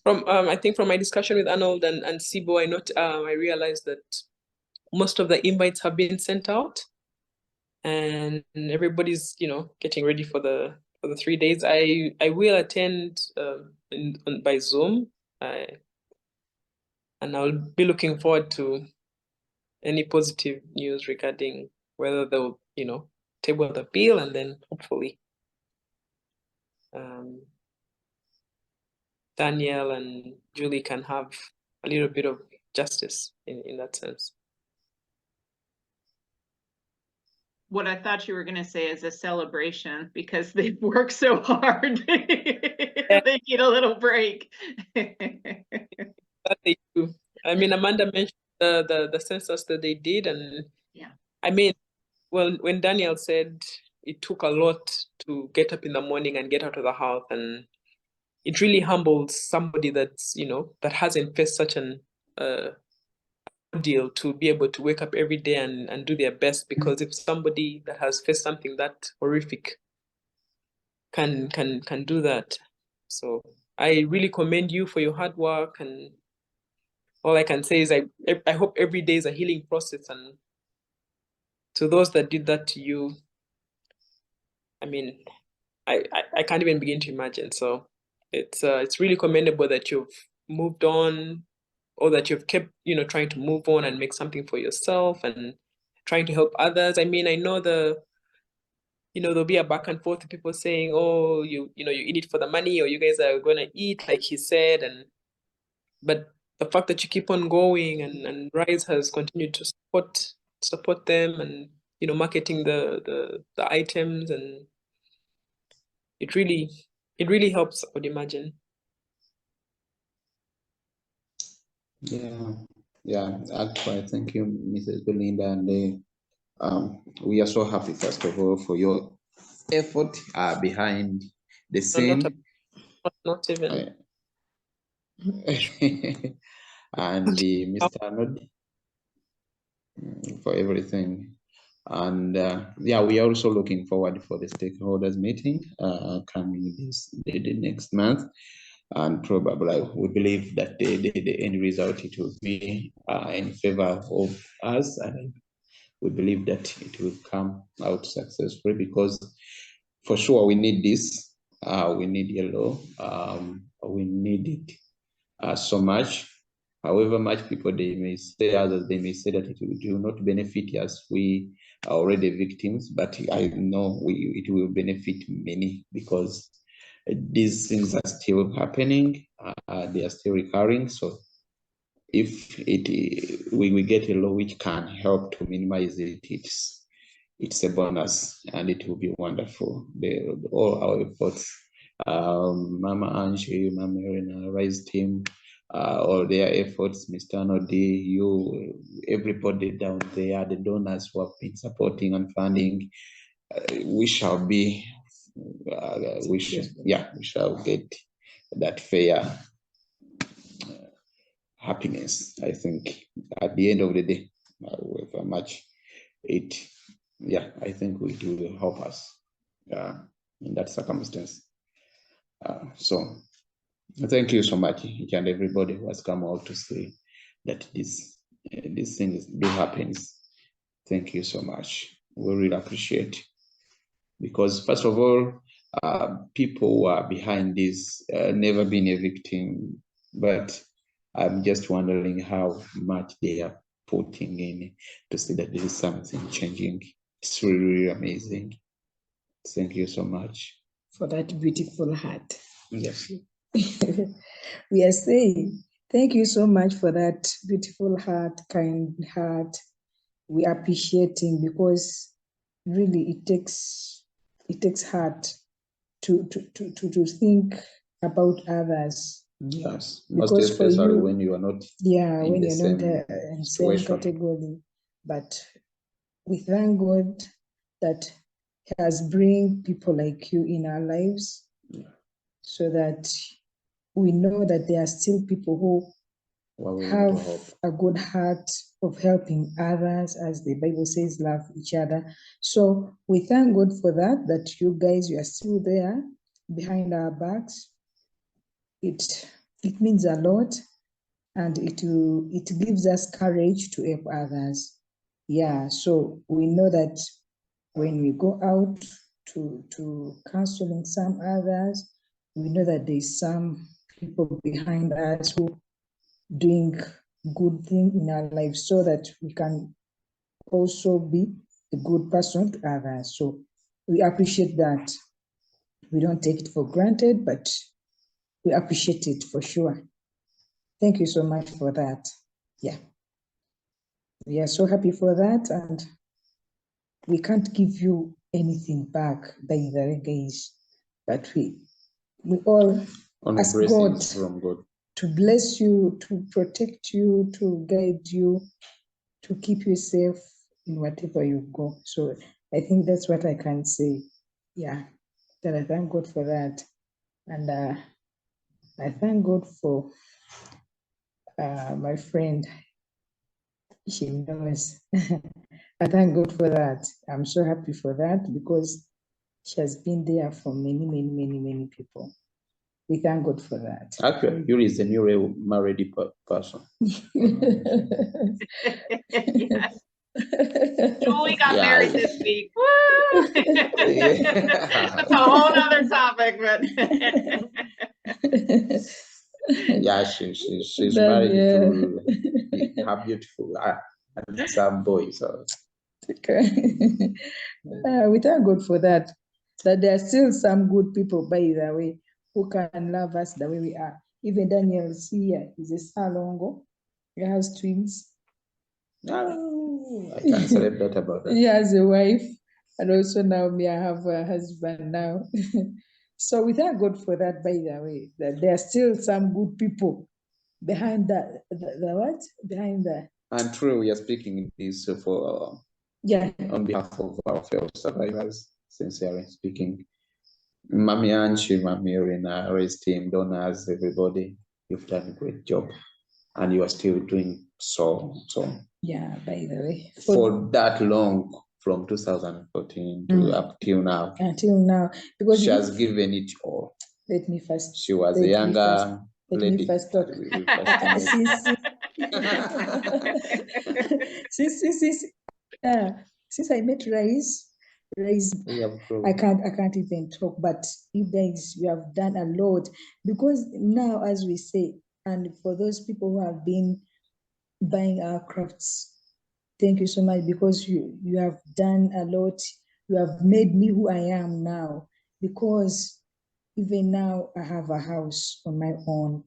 I think from my discussion with Arnold and Sibo, I realized that most of the invites have been sent out, and everybody's getting ready for the 3 days. I will attend by Zoom, and I'll be looking forward to any positive news regarding whether they'll table the bill, and then hopefully Daniel and Julie can have a little bit of justice in that sense. What I thought you were going to say is a celebration because they've worked so hard. They need a little break. That they do. I mean, Amanda mentioned the census that they did, and yeah, I mean, well, when Daniel said it took a lot to get up in the morning and get out of the house, and it really humbles somebody that's that hasn't faced such an deal to be able to wake up every day and do their best. Because if somebody that has faced something that horrific can do that, so I really commend you for your hard work, and all I can say is I hope every day is a healing process, and to those that did that to you, I mean, I can't even begin to imagine. So it's really commendable that you've moved on, or that you've kept trying to move on and make something for yourself and trying to help others. I mean, I know there'll be a back and forth, people saying, oh, you eat it for the money, or you guys are gonna eat, like he said, but the fact that you keep on going, and Rise has continued to support them, and marketing the items, and it really helps, I would imagine. Yeah, actually, thank you, Mrs. Belinda, and we are so happy, first of all, for your effort behind the scene. Not even. And Mr. Arnold, for everything. And yeah, we are also looking forward for the stakeholders meeting coming the next month. And probably we believe that the end result, it will be in favor of us, and we believe that it will come out successfully, because for sure we need this. We need yellow. We need it so much. However much people they may say, others they may say that it will not benefit us. We are already victims, but I know it will benefit many, because these things are still happening. They are still recurring. So if we get a law which can help to minimize it, it's a bonus, and it will be wonderful. All our efforts, Mama Angie, Mama Elena, Rise team, all their efforts, Mr. Nodi, you, everybody down there, the donors who have been supporting and funding, we shall be, we shall get that fair happiness. I think at the end of the day, however much it, I think it will help us in that circumstance. So thank you so much, each and everybody who has come out to say that these things do happen. Thank you so much. We really appreciate, because first of all, people who are behind this never been a victim, but I'm just wondering how much they are putting in to see that there is something changing. It's really, really amazing. Thank you so much for that beautiful heart. Yes. We are saying thank you so much for that beautiful heart, kind heart. We are appreciating, because really it takes heart to think about others. Yes, because most especially you, when you are not when the you're not same in the same category. But we thank God that He has bring people like you in our lives, so that we know that there are still people who have a good heart of helping others, as the Bible says, love each other. So we thank God for that you guys, you are still there behind our backs. It It means a lot, and it gives us courage to help others. Yeah, so we know that when we go out to counseling some others, we know that there's some people behind us who doing good thing in our lives so that we can also be a good person to others. So we appreciate that. We don't take it for granted, but we appreciate it for sure. Thank you so much for that. Yeah. We are so happy for that, and we can't give you anything back, by the way, guys. But we all Only ask God blessings from God. to bless you, to protect you, to guide you, to keep you safe in whatever you go. So I think that's what I can say. Yeah, that I thank God for that. And I thank God for my friend. She knows. I thank God for that. I'm so happy for that because she has been there for many people. We thank God for that. Actually, Yuri is a newly married person. Yes. Julie got married this week. Woo! That's a whole nother topic, but Yeah, she's married to her beautiful some boy. So we thank God for that. That there are still some good people, by the way, who can love us the way we are. Even Daniel here is a Salongo. He has twins. No, I can't celebrate about that. He has a wife, and also now me, I have a husband now. So we thank God for that, by the way, that there are still some good people behind the what? Behind the. And true, we are speaking this for Yeah. On behalf of our fellow survivors, sincerely speaking. Mami Anchi, Mami Irina, race team, donors, everybody, you've done a great job. And you are still doing so. Yeah, by the way. For that long, from 2014 to up till now. Until now. Because she has given it all. Let me first. She was a younger lady. Let me first talk. Since I met Rais, I can't even talk, but you guys, you have done a lot, because now, as we say, and for those people who have been buying our crafts, thank you so much, because you have done a lot. You have made me who I am now, because even now I have a house on my own.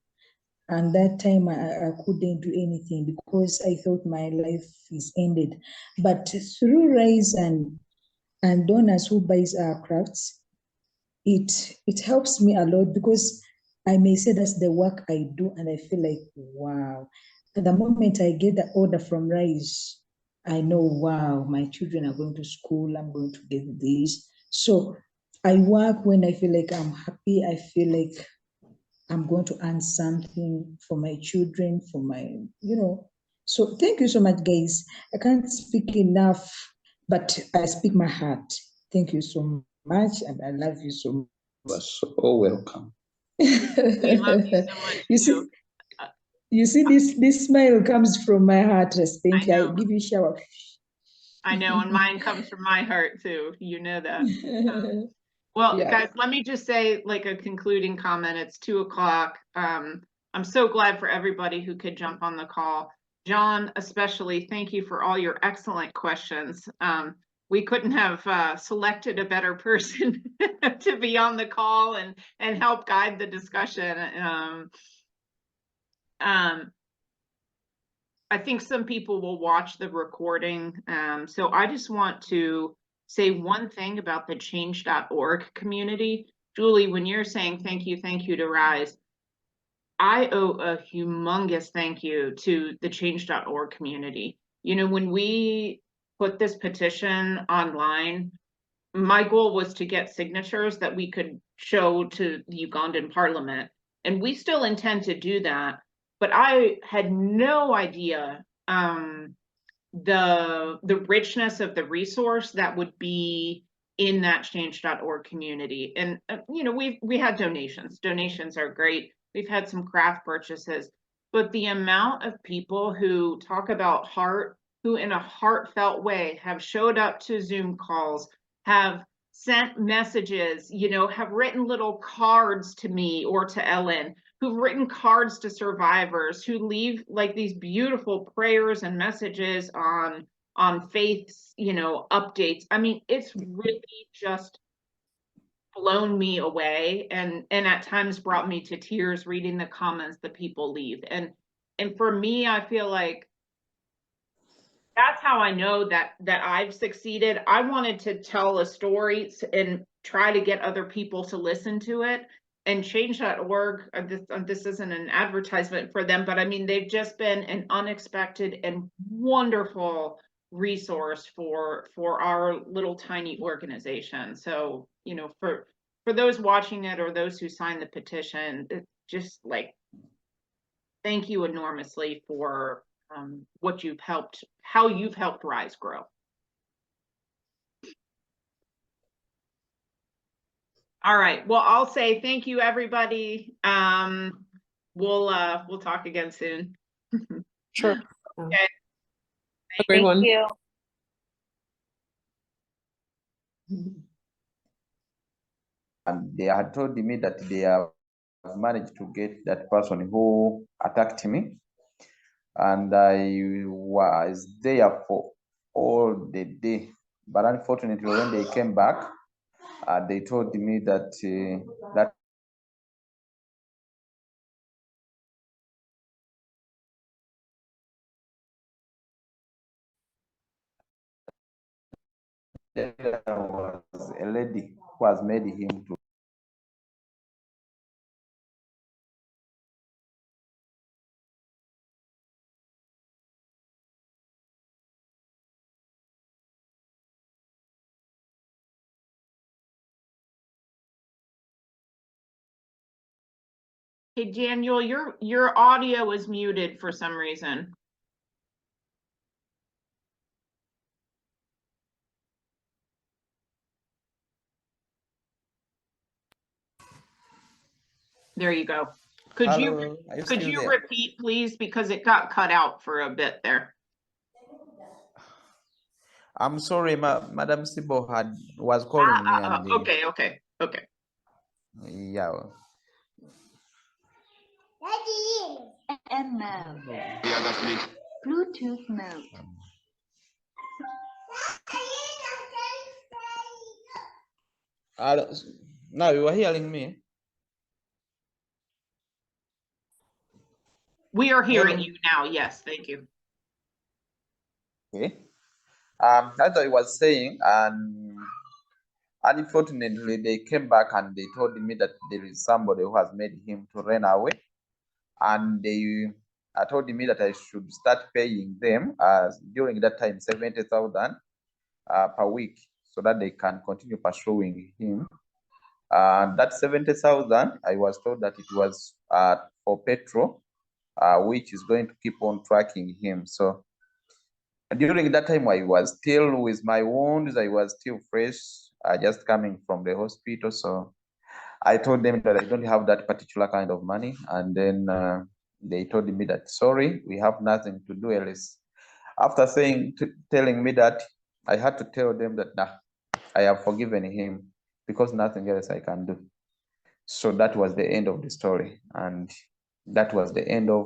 And that time I couldn't do anything because I thought my life is ended. But through Rise and donors who buys our crafts, it helps me a lot, because I may say that's the work I do, and I feel like, wow. At the moment I get the order from Rise, I know, wow, my children are going to school, I'm going to get this. So I work when I feel like I'm happy, I feel like I'm going to earn something for my children, for my, So thank you so much, guys. I can't speak enough, but I speak my heart. Thank you so much, and I love you so much. You are so welcome. We love you so much too. You see, this smile comes from my heart. Thank you. I give you a shower. I know, and mine comes from my heart too. You know that. Well, yeah. Guys, let me just say, like, a concluding comment. It's 2:00. I'm so glad for everybody who could jump on the call. John, especially, thank you for all your excellent questions. We couldn't have selected a better person to be on the call and help guide the discussion. I think some people will watch the recording. So I just want to say one thing about the change.org community. Julie, when you're saying thank you to Rise, I owe a humongous thank you to the change.org community. You know, when we put this petition online, my goal was to get signatures that we could show to the Ugandan parliament. And we still intend to do that. But I had no idea the richness of the resource that would be in that change.org community. And we had donations. Donations are great, we've had some craft purchases, but the amount of people who talk about heart, who in a heartfelt way have showed up to Zoom calls, have sent messages, you know, have written little cards to me or to Ellen, who've written cards to survivors, who leave like these beautiful prayers and messages on faith's, you know, updates. I mean, it's really just blown me away and at times brought me to tears reading the comments that people leave. And for me, I feel like that's how I know that I've succeeded. I wanted to tell a story and try to get other people to listen to it. And Change.org, this isn't an advertisement for them, but I mean, they've just been an unexpected and wonderful resource for our little tiny organization. So, you know, for those watching it or those who signed the petition, just like, thank you enormously for what you've helped, how you've helped Rise grow. All right. Well, I'll say thank you, everybody. We'll talk again soon. Sure. Okay. Everyone. Thank you. And they had told me that they have managed to get that person who attacked me. And I was there for all the day. But unfortunately, when they came back, they told me that that there was a lady who has made him to Hey, Daniel, your audio is muted for some reason. There you go. Could Hello, you repeat, please, because it got cut out for a bit there. I'm sorry, Madam Sibo was calling me and Okay. yeah. And mode. Bluetooth mode. Now you are hearing me. We are hearing you now. Yes, thank you. Okay. As I was saying, and unfortunately, they came back and they told me that there is somebody who has made him to run away, and they told me that I should start paying them during that time 70,000 per week, so that they can continue pursuing him. That 70,000, I was told that it was for petrol, which is going to keep on tracking him. So during that time, I was still with my wounds. I was still fresh, just coming from the hospital. So I told them that I don't have that particular kind of money. And then they told me that, sorry, we have nothing to do else. After telling me that, I had to tell them that, nah, I have forgiven him because nothing else I can do. So that was the end of the story. And that was the end of